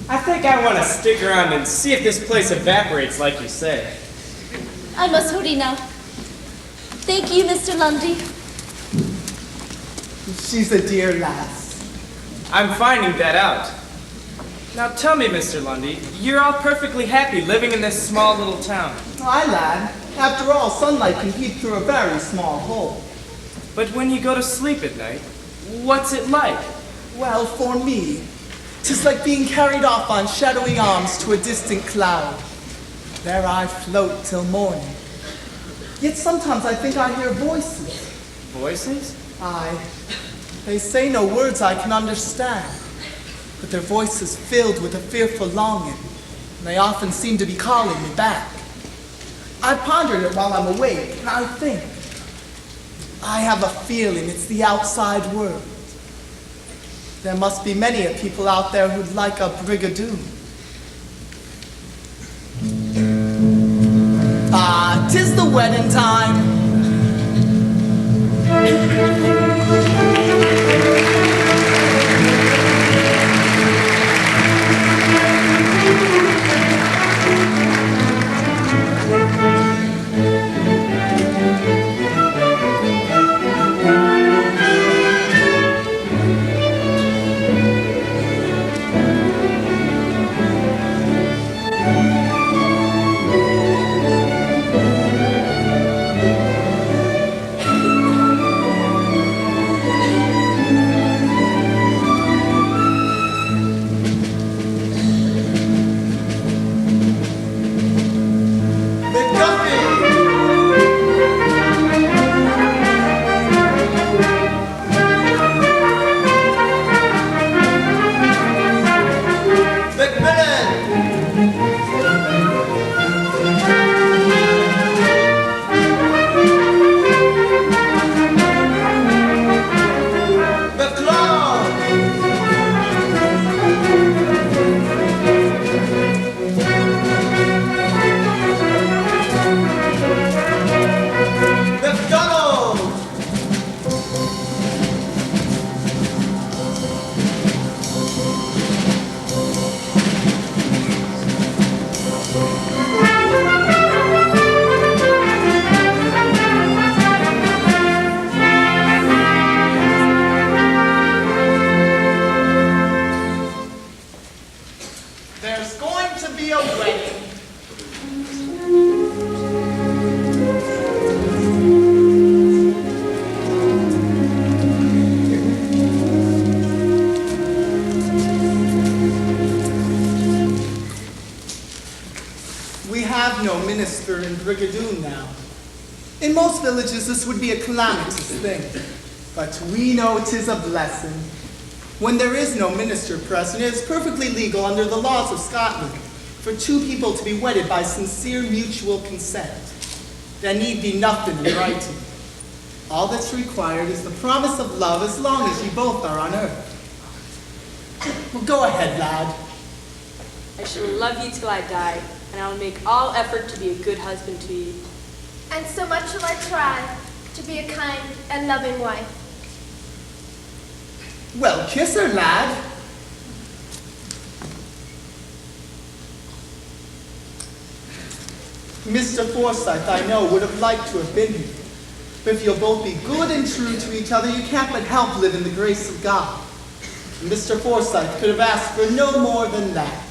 I think I want to stick around and see if this place evaporates like you say. I must hurry now. Thank you, Mr. Lundy. She's a dear lass. I'm finding that out. Now tell me, Mr. Lundy, you're all perfectly happy living in this small little town. Aye, lad. After all, sunlight can peep through a very small hole. But when you go to sleep at night, what's it like? Well, for me, 'tis like being carried off on shadowy arms to a distant cloud. There I float till morning. Yet sometimes I think I hear voices. Voices? Aye. They say no words I can understand, but their voices filled with a fearful longing, and they often seem to be calling me back. I pondered it while I'm awake, and I think. I have a feeling it's the outside world. There must be many a people out there who'd like a Brigadoon. Ah, 'tis the wedding time. Minister in Brigadoon now. In most villages, this would be a calamitous thing, but we know 'tis a blessing. When there is no minister present, it is perfectly legal under the laws of Scotland for two people to be wedded by sincere mutual consent. There need be nothing in writing. All that's required is the promise of love as long as you both are on earth. Well, go ahead, lad. I shall love you till I die, and I will make all effort to be a good husband to you. And so much shall I try to be a kind and loving wife. Well, kiss her, lad. Mr. Forsyth, I know, would have liked to have been here. But if you'll both be good and true to each other, you can't but help live in the grace of God. Mr. Forsyth could have asked for no more than that.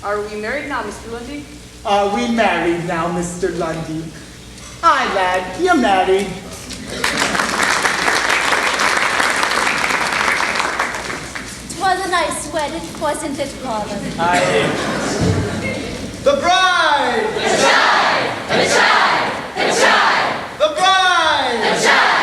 Are we married now, Mr. Lundy? Are we married now, Mr. Lundy? Aye, lad, you're married. Was a nice wedding, wasn't it, brother? Aye. The bride! The child! The child! The child! The bride! The child!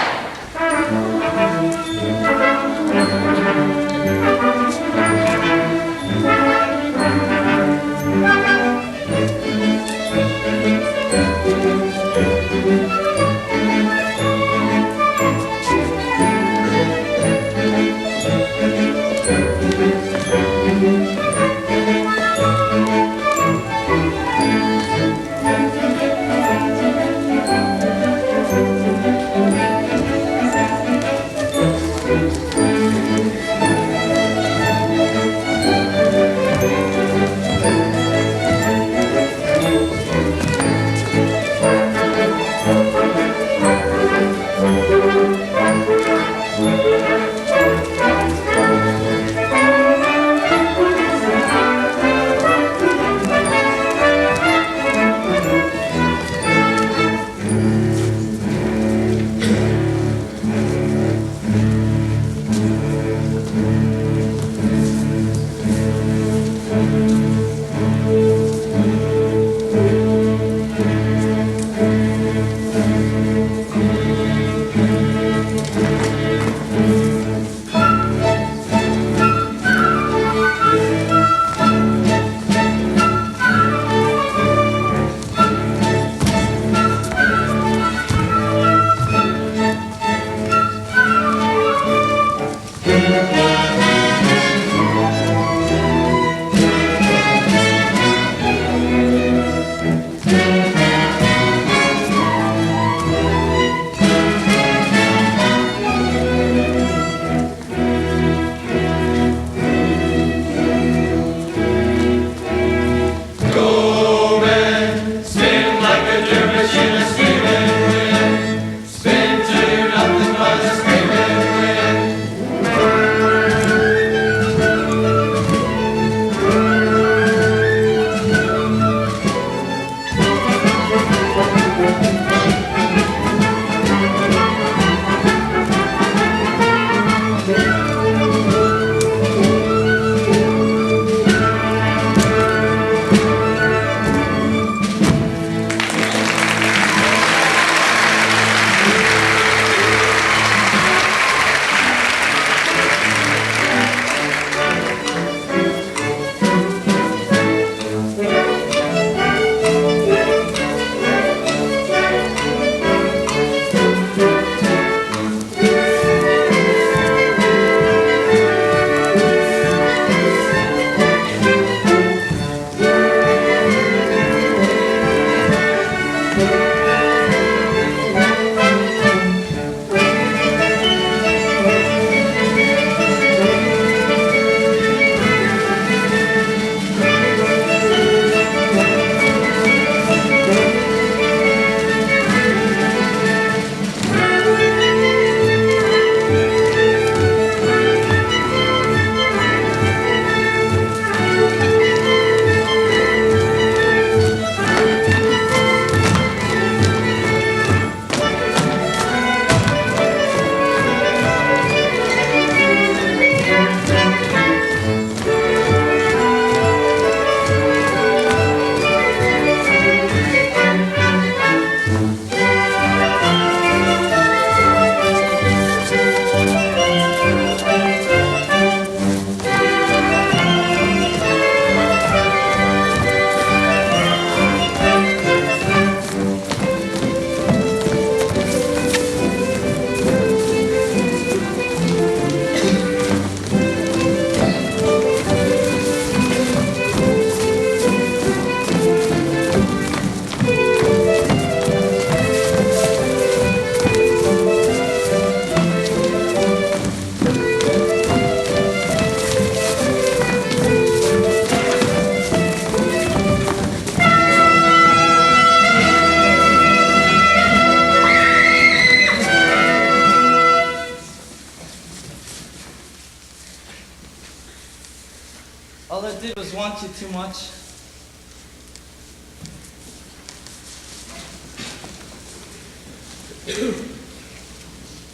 All I did was want you too much.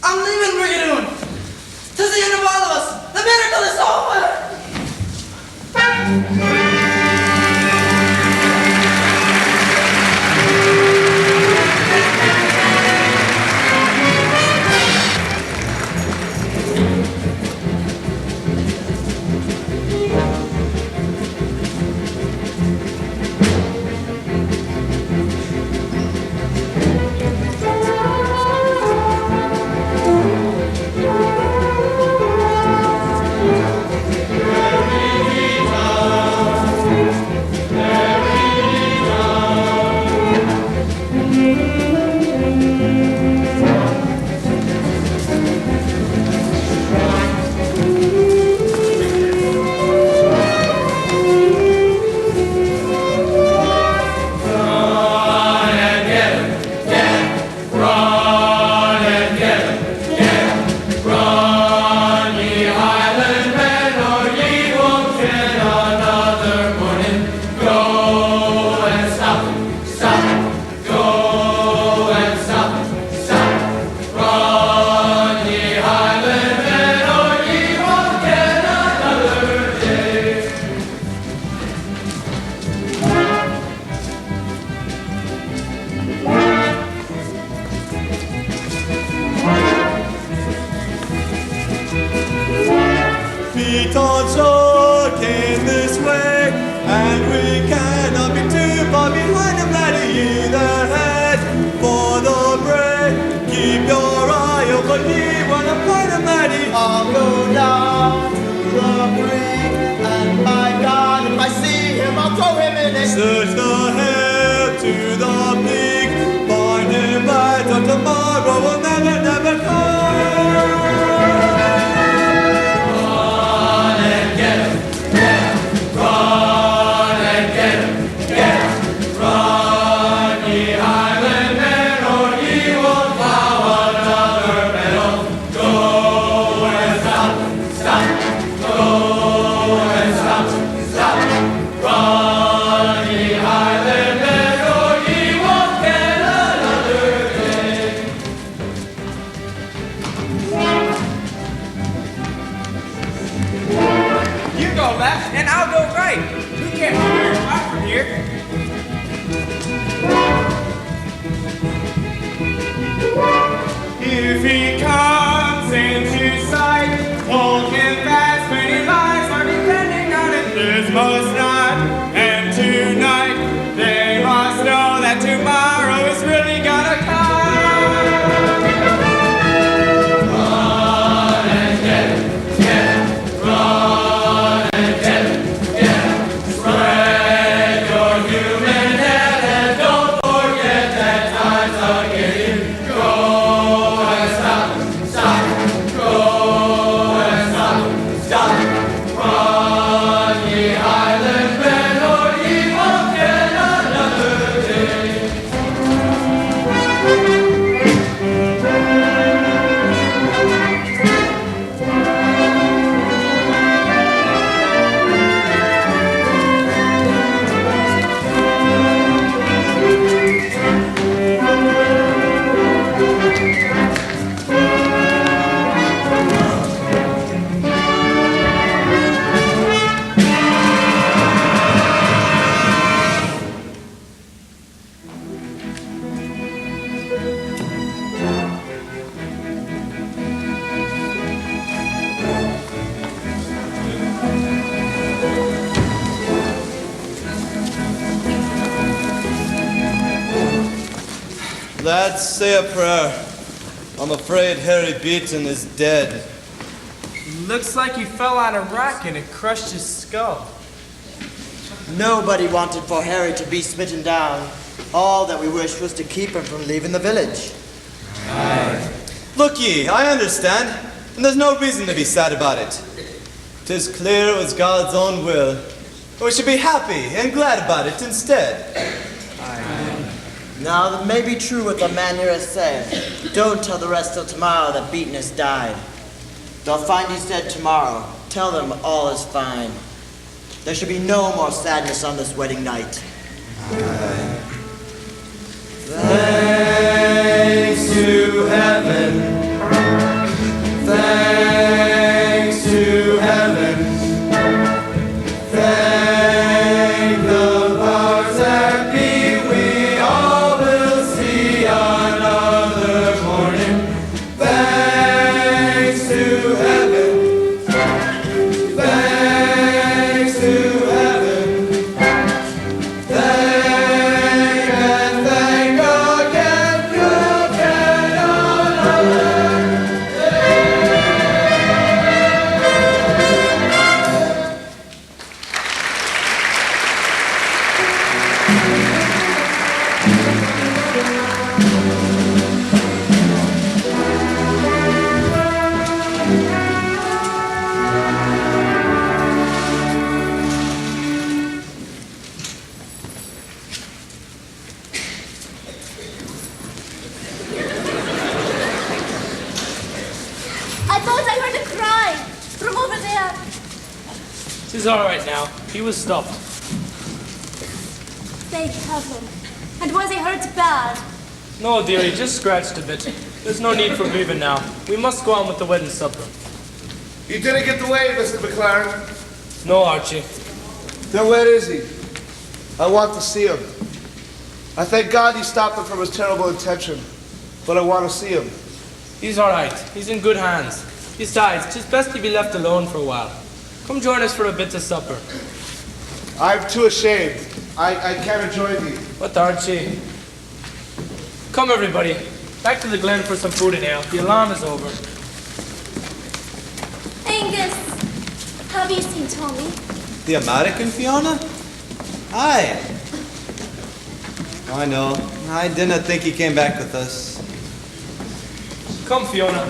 I'm leaving Brigadoon! To the end of all of us! The miracle is over! Wheaton shore came this way, and we cannot be too far behind him, laddie, either head for the break. Keep your eye open, he wanna find him, laddie. I'll go down to the creek, and by God, if I see him, I'll throw him in it. Search the hill to the peak, find him by till tomorrow will never, never come. And I'll go right. We can't be very far from here. If he comes into sight, hold him fast, many lives are depending on it. This must not end tonight. They must know that tomorrow is really gonna come. Run and get him, run. Lads, say a prayer. I'm afraid Harry Wheaton is dead. Looks like he fell on a rock and it crushed his skull. Nobody wanted for Harry to be smitten down. All that we wished was to keep him from leaving the village. Aye. Look ye, I understand, and there's no reason to be sad about it. 'Tis clear it was God's own will. We should be happy and glad about it instead. Now, that may be true what the man here has said. Don't tell the rest till tomorrow that Wheaton has died. They'll find he's dead tomorrow. Tell them all is fine. There should be no more sadness on this wedding night. Thanks to heaven. Thanks to heaven. Thank the powers that be. We all will see another morning. Thanks to heaven. Thanks to heaven. Thank and thank again. You cannot I thought I heard a cry from over there. She's all right now. He was stopped. Thank heaven. And was he hurt bad? No, dearie, just scratched a bit. There's no need for grieving now. We must go on with the wedding supper. You didn't get the way, Mr. McLaren. No, Archie. Then where is he? I want to see him. I thank God he stopped him from his terrible intention, but I want to see him. He's all right. He's in good hands. Besides, 'tis best he be left alone for a while. Come join us for a bit of supper. I'm too ashamed. I can't join you. What, Archie? Come, everybody. Back to the glen for some food and ale. The alarm is over. Angus, have you seen Tommy? The American, Fiona? Aye. I know. I didn't think he came back with us. Come, Fiona.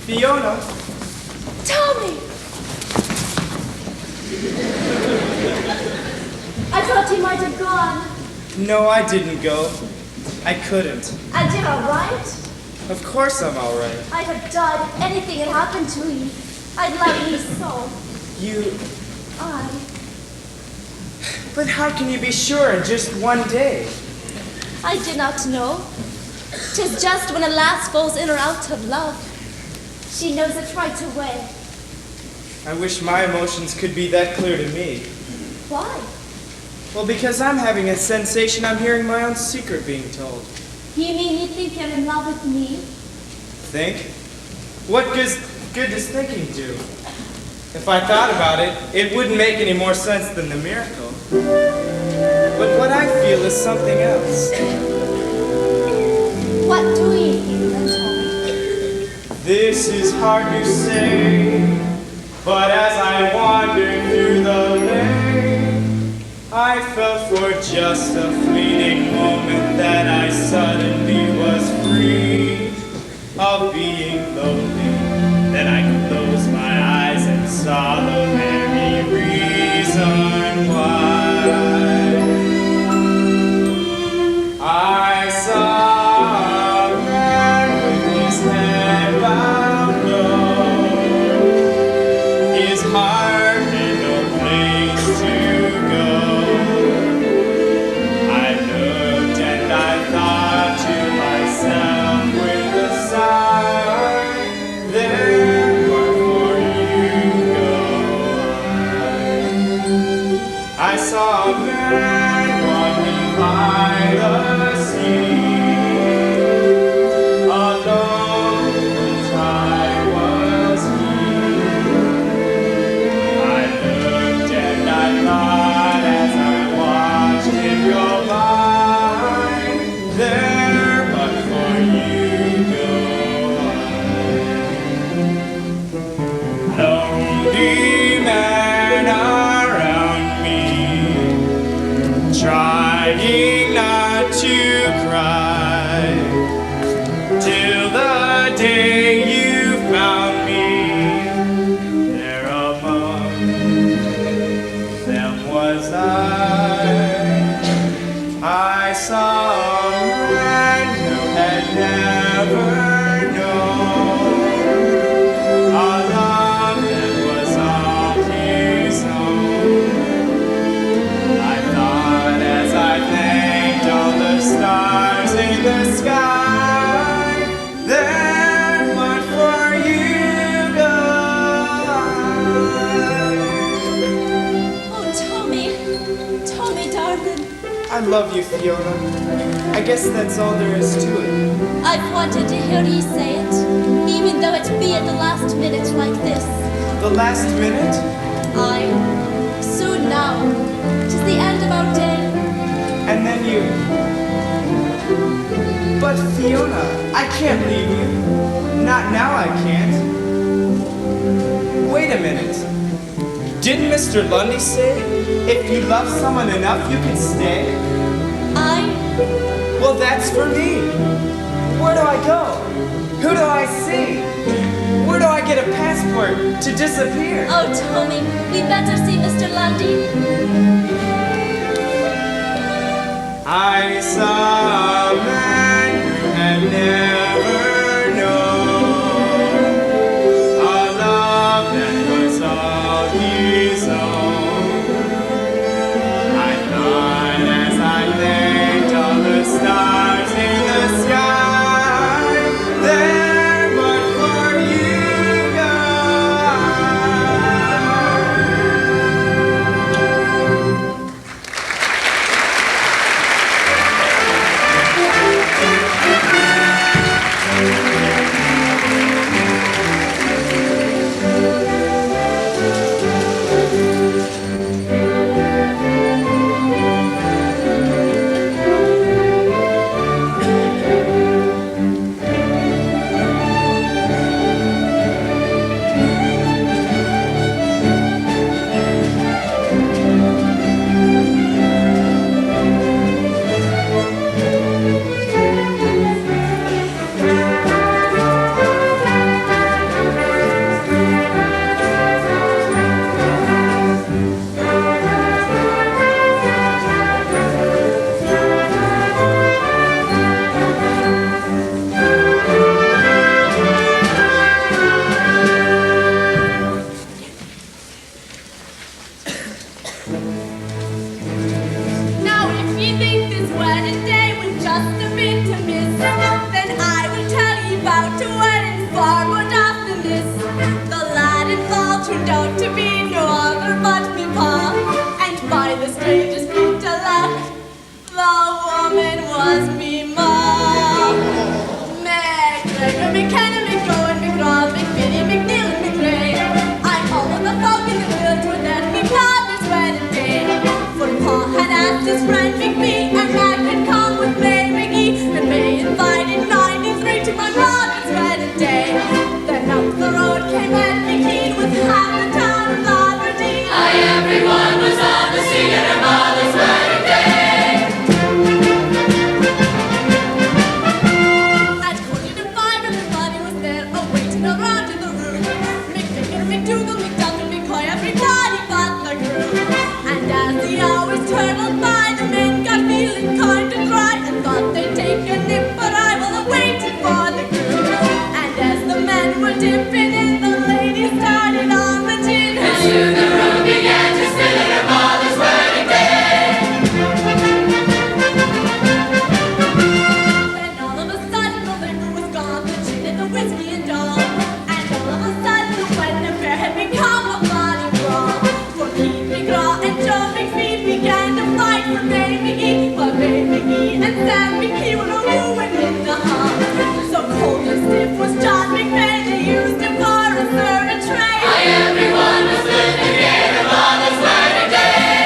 Fiona? Tommy! I thought he might have gone. No, I didn't go. I couldn't. And you're all right? Of course I'm all right. I'd have died if anything had happened to you. I'd love you so. You... I... But how can you be sure in just one day? I do not know. 'Tis just when a lass falls in or out of love. She knows it right away. I wish my emotions could be that clear to me. Why? Well, because I'm having a sensation I'm hearing my own secret being told. You mean you think you're in love with me? Think? What good does thinking do? If I thought about it, it wouldn't make any more sense than the miracle. But what I feel is something else. What do you feel, then, Tommy? This is hard to say, but as I wandered through the lane, I felt for just a fleeting moment that I suddenly was free of being lonely. Then I closed my eyes and saw the very reason why. I saw a man with his head bowed low, his heart had no place to go. I looked and I thought to myself with a sigh, there but for you go I saw a man walking by the sea, alone and I was he. I looked and I thought as I watched him go by, there but for you go I. Lonely man around me, trying not to cry, till the day you found me. There among them was I saw a man who had never known a love that was all he I love you, Fiona. I guess that's all there is to it. I've wanted to hear you say it, even though it be at the last minute like this. The last minute? Aye. Soon now. 'Tis the end of our day. And then you. But Fiona, I can't leave you. Not now I can't. Wait a minute. Didn't Mr. Lundy say, if you love someone enough, you can stay? Aye. Well, that's for me. Where do I go? Who do I see? Where do I get a passport to disappear? Oh, Tommy, we better see Mr. Lundy. I saw a man who had never known a love that was all his own. I thought as I thanked all the stars in the sky, there but for you go Now, if you think this wedding day was just a bit to miss, then I will tell you about a wedding far more daft than this. The lad involved turned out to be no other but me pa, and by the strangest bit of luck, the woman was me ma. McGregor, McKenna, McGowan, McGraw, McVitie, McNeil, and McRae. I'm all of the folk in the village were at me father's wedding day. For Pa had asked his friend McBee, and Mac had come with May McGee, and May invited 93 to my brother's wedding day. Then up the road came Ed McKean with half the town of Aberdeen. Aye, everyone was on the scene at her mother's wedding day. At 5:45 everybody was there, waiting around in the room. McVicker, McDougal, McDuffin, McCoy, everybody but the crew. And as the hours turtled by, the men got feeling kind of dry and thought they'd take a nip, but I was waiting for the crew. And as the men were dipping in, the ladies started on the gin. And soon the room began to spin at her mother's wedding day. Then all of a sudden the liquor was gone, the gin and the whiskey and all. And all of a sudden the wedding affair had become a bloody brawl. For Keith McGraw and Joe McPhee began to fight for May McGee, but May McGee and Sam McKee were a wooing in the hall. So cold and stiff was John McVeigh, they used him for a third and tray. Aye, everyone was living at her mother's wedding day.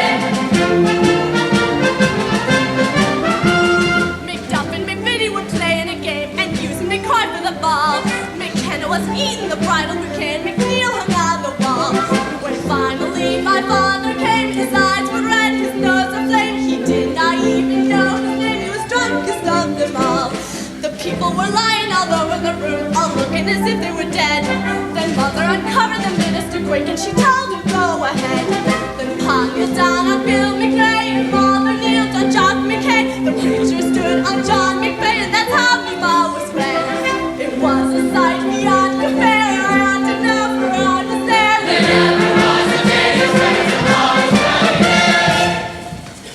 McDuff and McVitie were playing a game and using McCoy for the ball. McKenna was eating the bridal bouquet and McNeil hung on the wall. When finally my father came, his eyes were red, his nose aflame. He did not even know his name, he was drunkest of them all. The people were lying all over the room, all looking as if they were dead. Then mother uncovered the minister quick and she told him go ahead. Then Pa kneeled down on Bill McRae and mother kneeled on Jock McKay. The preacher stood on John McVeigh and that's how me ma was read. It was a sight beyond compare, I had to know for I was there. There never was a day as bright as her mother's wedding day.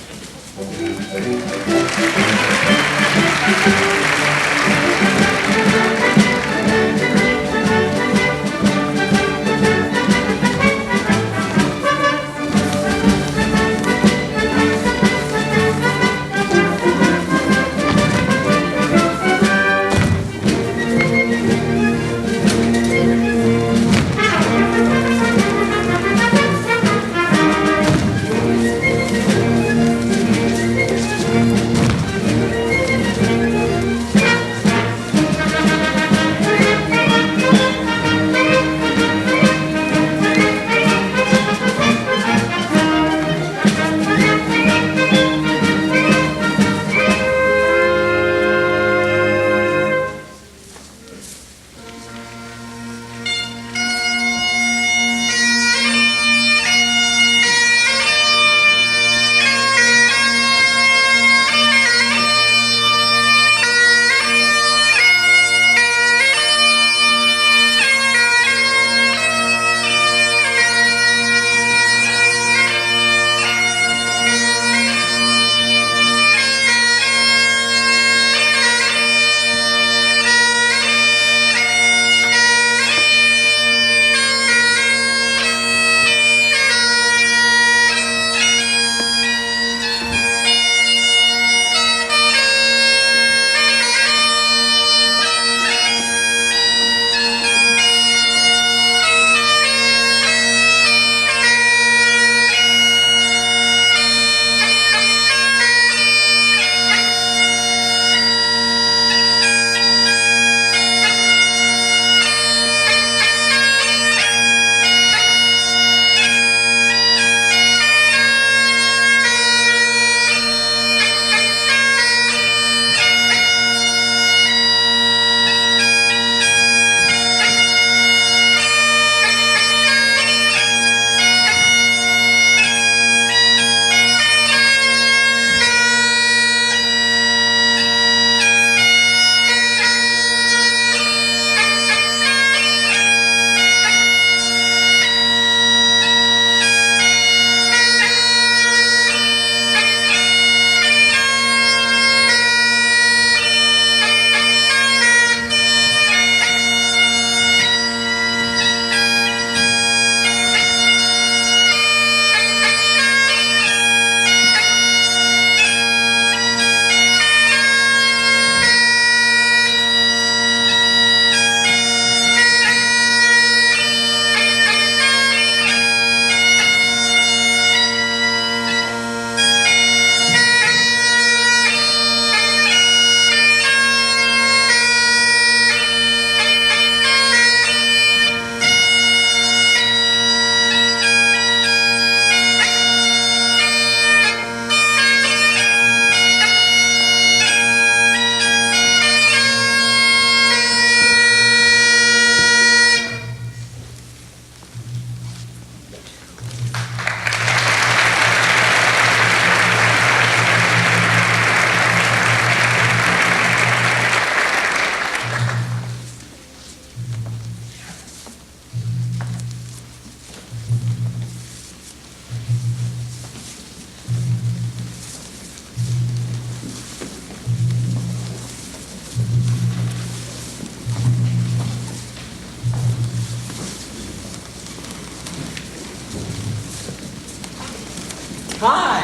Hi!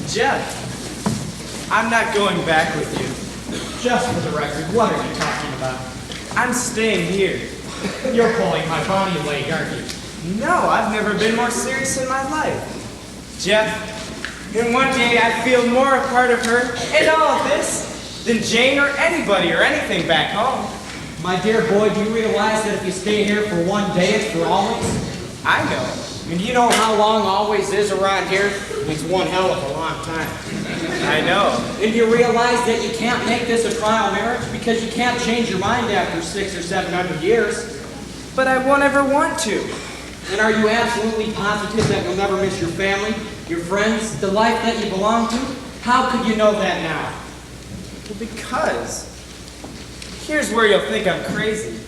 Jeff, I'm not going back with you. Just for the record, what are you talking about? I'm staying here. You're pulling my body leg, aren't you? No, I've never been more serious in my life. Jeff, in one day I feel more a part of her and all of this than Jane or anybody or anything back home. My dear boy, do you realize that if you stay here for one day, it's for always? I know. And you know how long always is around here? It's one hell of a long time. I know. And you realize that you can't make this a trial marriage because you can't change your mind after 600 or 700 years. But I won't ever want to. And are you absolutely positive that you'll never miss your family, your friends, the life that you belong to? How could you know that now? Well, because here's where you'll think I'm crazy.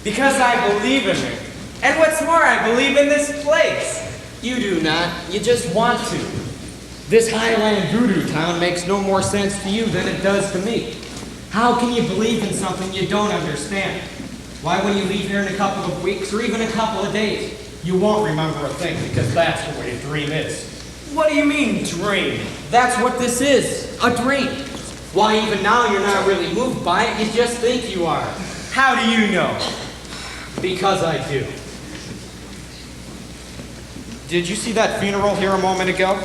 Because I believe in her. And what's more, I believe in this place. You do not. You just want to. This Highland voodoo town makes no more sense to you than it does to me. How can you believe in something you don't understand? Why, when you leave here in a couple of weeks or even a couple of days, you won't remember a thing because that's the way a dream is. What do you mean, dream? That's what this is, a dream. Why, even now you're not really moved by it, you just think you are. How do you know? Because I do. Did you see that funeral here a moment ago?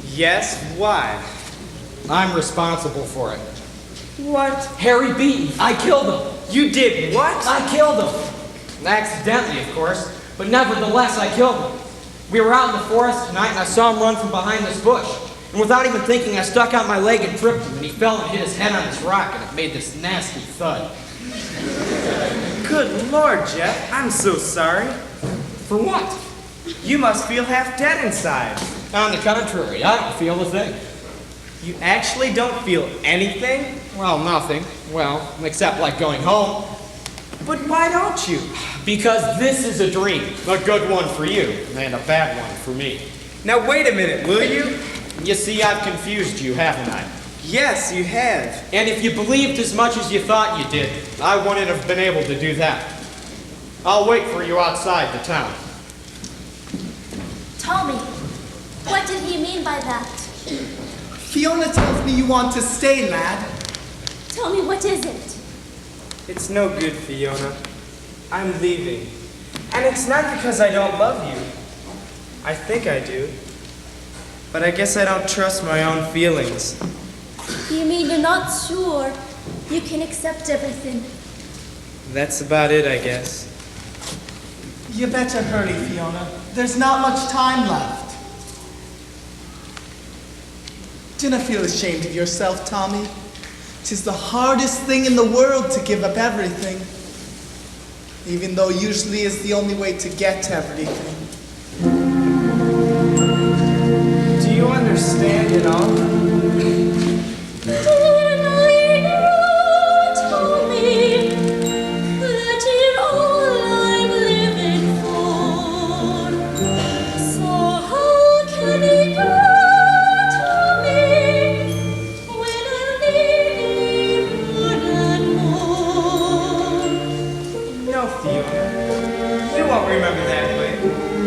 Yes, why? I'm responsible for it. What? Harry Beaton. I killed him. You did what? I killed him. Accidentally, of course, but nevertheless, I killed him. We were out in the forest tonight, and I saw him run from behind this bush. And without even thinking, I stuck out my leg and tripped him, and he fell and hit his head on this rock, and it made this nasty thud. Good Lord, Jeff, I'm so sorry. For what? You must feel half dead inside. On the contrary, I don't feel a thing. You actually don't feel anything? Well, nothing. Well, except like going home. But why don't you? Because this is a dream. A good one for you, and a bad one for me. Now wait a minute, will you? You see, I've confused you, haven't I? Yes, you have. And if you believed as much as you thought you did, I wouldn't have been able to do that. I'll wait for you outside the town. Tommy, what did he mean by that? Fiona tells me you want to stay, lad. Tell me, what is it? It's no good, Fiona. I'm leaving. And it's not because I don't love you. I think I do. But I guess I don't trust my own feelings. You mean you're not sure you can accept everything? That's about it, I guess. You better hurry, Fiona. There's not much time left. Dinna feel ashamed of yourself, Tommy. 'Tis the hardest thing in the world to give up everything. Even though usually is the only way to get everything. Do you understand it all? Remember that way.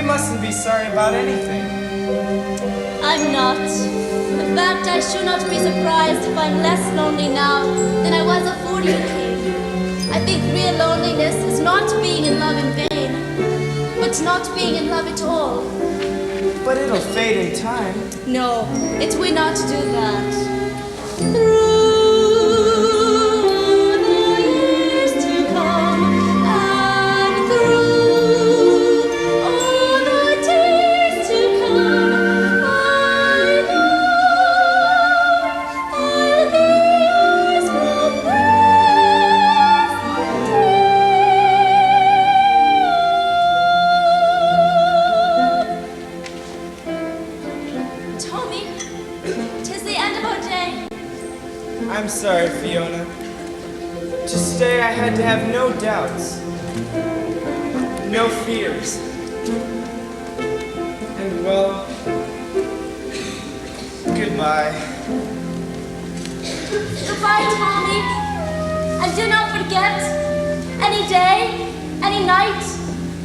mustn't be sorry about anything. I'm not. In fact, I should not be surprised if I'm less lonely now than I was before you came. I think real loneliness is not being in love in vain, but not being in love at all. But it'll fade in time. No, it will not do that. I'm sorry, Fiona. To stay, I had to have no doubts, no fears. And well, goodbye. Goodbye, Tommy. And do not forget, any day, any night,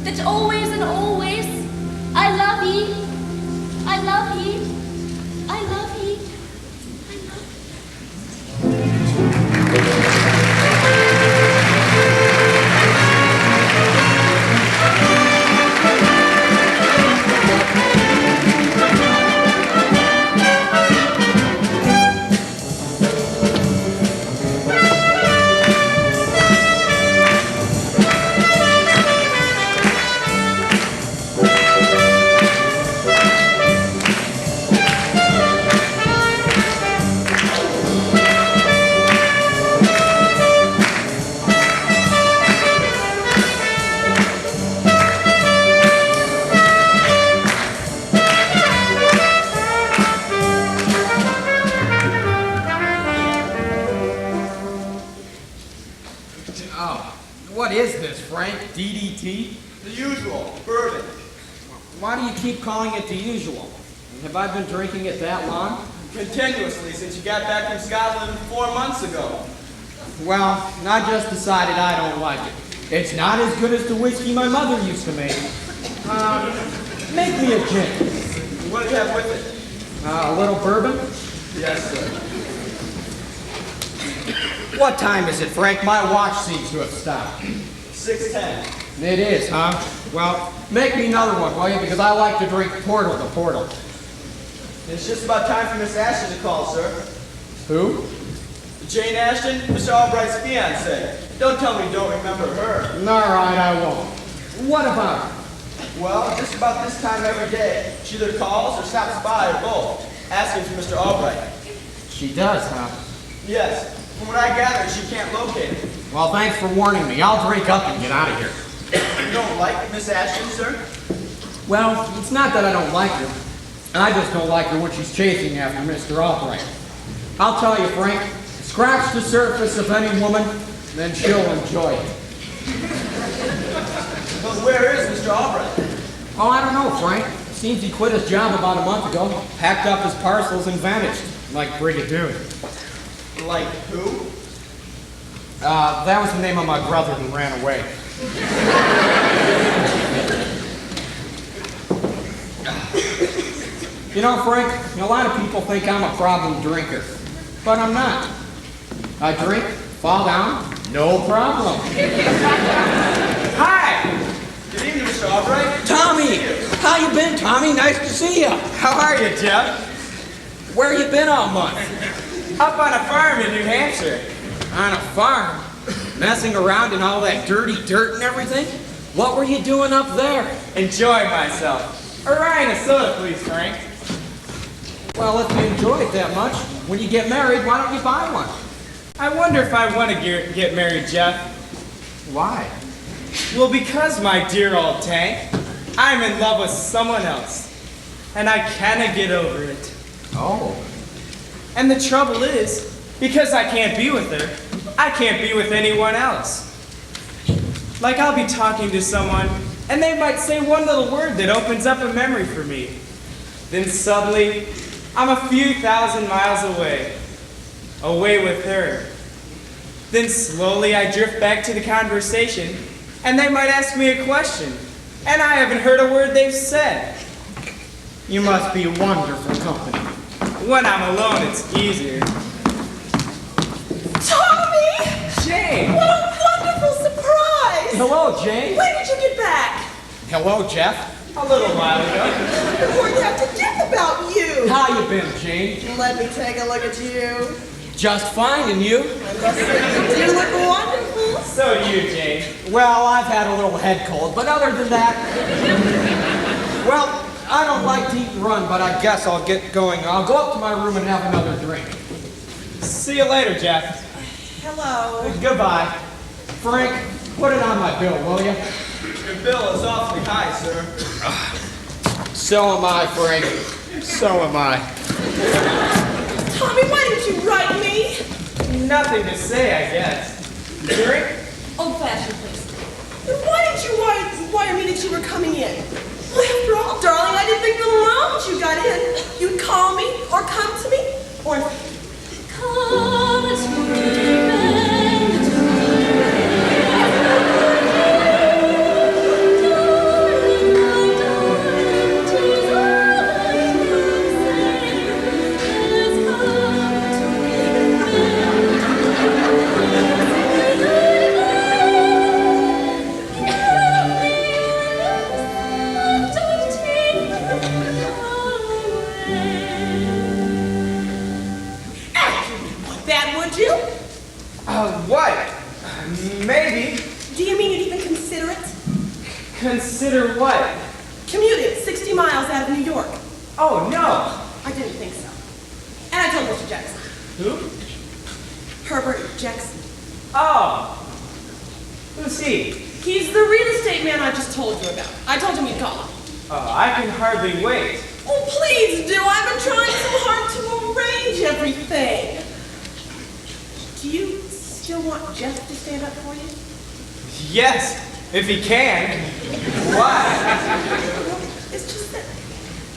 that always and always, I love ye. I love ye. I love ye. What is this, Frank? DDT? The usual, bourbon. Why do you keep calling it the usual? Have I been drinking it that long? Continuously since you got back from Scotland 4 months ago. Well, I just decided I don't like it. It's not as good as the whiskey my mother used to make. Make me a gin. What do you have with it? A little bourbon? Yes, sir. What time is it, Frank? My watch seems to have stopped. 6:10. It is, huh? Well, make me another one, will you? Because I like to drink portal to portal. It's just about time for Miss Ashton to call, sir. Who? Jane Ashton, Mr. Albright's fiancée. Don't tell me you don't remember her. All right, I won't. What about her? Well, just about this time every day, she either calls or stops by or both, asking for Mr. Albright. She does, huh? Yes. From what I gather, she can't locate him. Well, thanks for warning me. I'll drink up and get out of here. You don't like Miss Ashton, sir? Well, it's not that I don't like her. I just don't like her when she's chasing after Mr. Albright. I'll tell you, Frank, scratch the surface of any woman, then she'll enjoy it. But where is Mr. Albright? Oh, I don't know, Frank. Seems he quit his job about a month ago, packed up his parcels and vanished, like Brigadoon. Like who? That was the name of my brother who ran away. You know, Frank, a lot of people think I'm a problem drinker, but I'm not. I drink, fall down, no problem. Hi! Good evening, Mr. Albright. Tommy! How you been, Tommy? Nice to see you. How are you, Jeff? Where you been all month? Up on a farm in New Hampshire. On a farm? Messing around in all that dirty dirt and everything? What were you doing up there? Enjoying myself. A Ryan a soda, please, Frank. Well, if you enjoy it that much, when you get married, why don't you buy one? I wonder if I want to get married, Jeff. Why? Well, because, my dear old tank, I'm in love with someone else. And I cannot get over it. Oh. And the trouble is, because I can't be with her, I can't be with anyone else. Like I'll be talking to someone, and they might say one little word that opens up a memory for me. Then suddenly, I'm a few thousand miles away with her. Then slowly I drift back to the conversation, and they might ask me a question. And I haven't heard a word they've said. You must be wonderful company. When I'm alone, it's easier. Tommy! Jane! What a wonderful surprise! Hello, Jane. When did you get back? Hello, Jeff. A little while ago. I worried out to death about you. How you been, Jane? Let me take a look at you. Just fine, and you? I must say, you look wonderful. So do you, Jane. Well, I've had a little head cold, but other than that... Well, I don't like to eat and run, but I guess I'll get going. I'll go up to my room and have another drink. See you later, Jeff. Hello. Goodbye. Frank, put it on my bill, will you? Your bill is awfully high, sir. So am I, Frank. So am I. Tommy, why didn't you write me? Nothing to say, I guess. Drink? Old fashioned, please. Why didn't you wire me that you were coming in? Well, after all, darling, I didn't think the moment you got in, you'd call me or come to me or Come to me. What? Maybe. Do you mean you'd even consider it? Consider what? Commuting 60 miles out of New York. Oh, no. I didn't think so. And I told Mr. Jackson. Who? Herbert Jackson. Oh. Who's he? He's the real estate man I just told you about. I told him you'd call him. Oh, I can hardly wait. Oh, please do. I've been trying so hard to arrange everything. Do you still want Jeff to stand up for you? Yes, if he can. Why? It's just that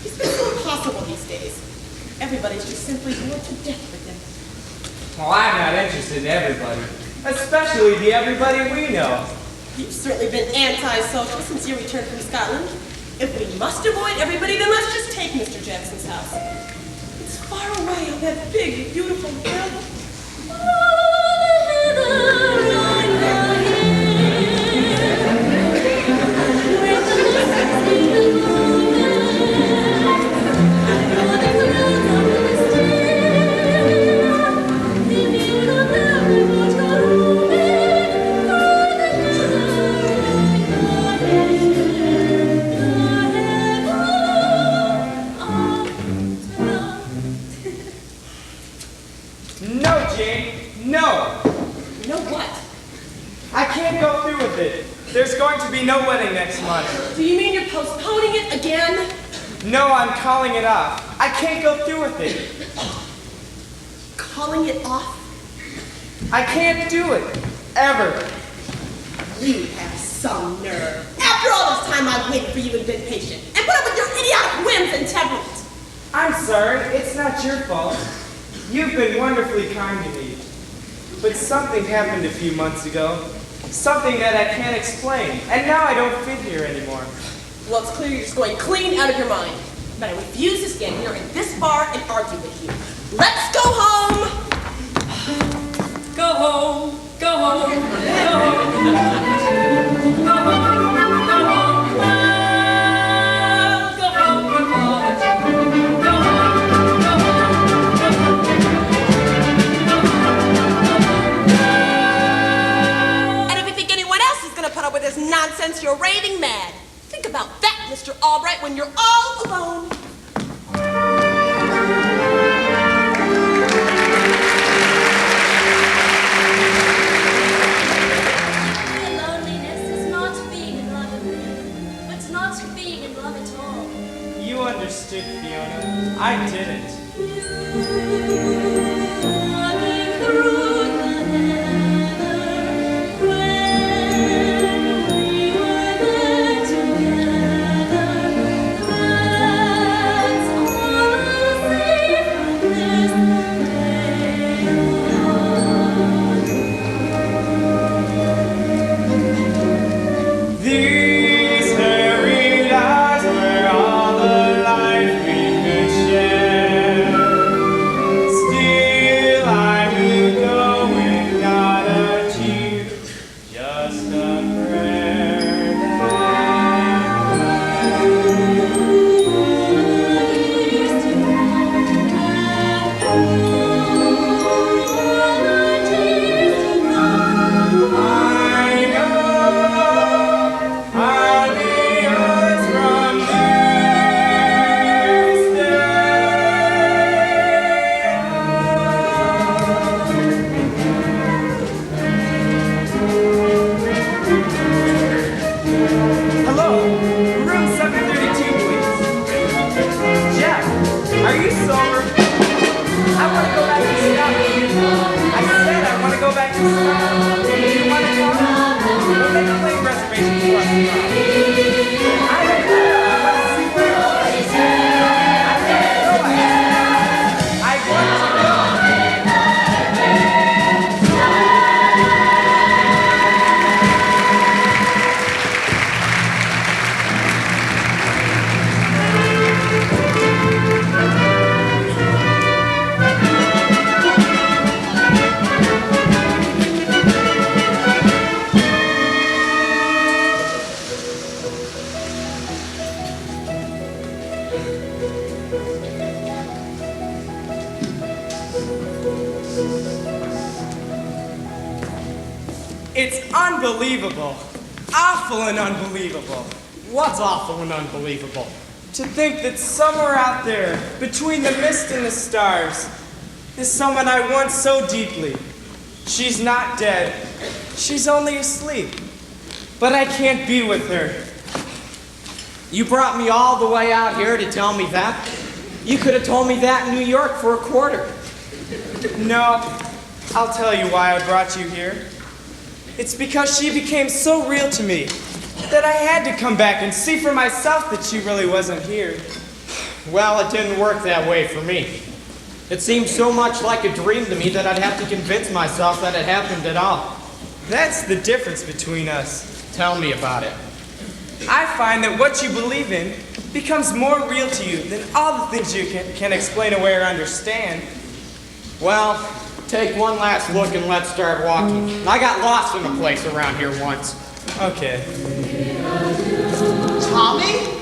he's been so impossible these days. Everybody's just simply bored to death with him. Well, I'm not interested in everybody. Especially the everybody we know. You've certainly been anti-social since your return from Scotland. If we must avoid everybody, then let's just take Mr. Jackson's house. It's far away on that big, beautiful hill. No, Jane. No. No what? I can't go through with it. There's going to be no wedding next month. Do you mean you're postponing it again? No, I'm calling it off. I can't go through with it. Calling it off? I can't do it. Ever. You have some nerve. After all this time I've waited for you and been patient, and put up with your idiotic whims and temperament. I'm sorry. It's not your fault. You've been wonderfully kind to me. But something happened a few months ago. Something that I can't explain. And now I don't fit here anymore. Well, it's clear you're just going clean out of your mind. But I refuse to stand here in this bar and argue with you. Let's go home! Go home, go home, go home. Go home, go home. Go home, go home. Go home, go And if you think anyone else is going to put up with this nonsense, you're raving mad. Think about that, Mr. Albright, when you're all alone. Loneliness is not being in love with me, but not being in love at all. You understood, Fiona. I didn't. Walking through the heather when we were there together. That's all I'll say from this day on. These hairy It's unbelievable. Awful and unbelievable. What's awful and unbelievable? To think that somewhere out there, between the mist and the stars, is someone I want so deeply. She's not dead. She's only asleep. But I can't be with her. You brought me all the way out here to tell me that? You could have told me that in New York for a quarter. No, I'll tell you why I brought you here. It's because she became so real to me that I had to come back and see for myself that she really wasn't here. Well, it didn't work that way for me. It seemed so much like a dream to me that I'd have to convince myself that it happened at all. That's the difference between us. Tell me about it. I find that what you believe in becomes more real to you than all the things you can explain away or understand. Well, take one last look and let's start walking. I got lost in a place around here once. Okay. Tommy?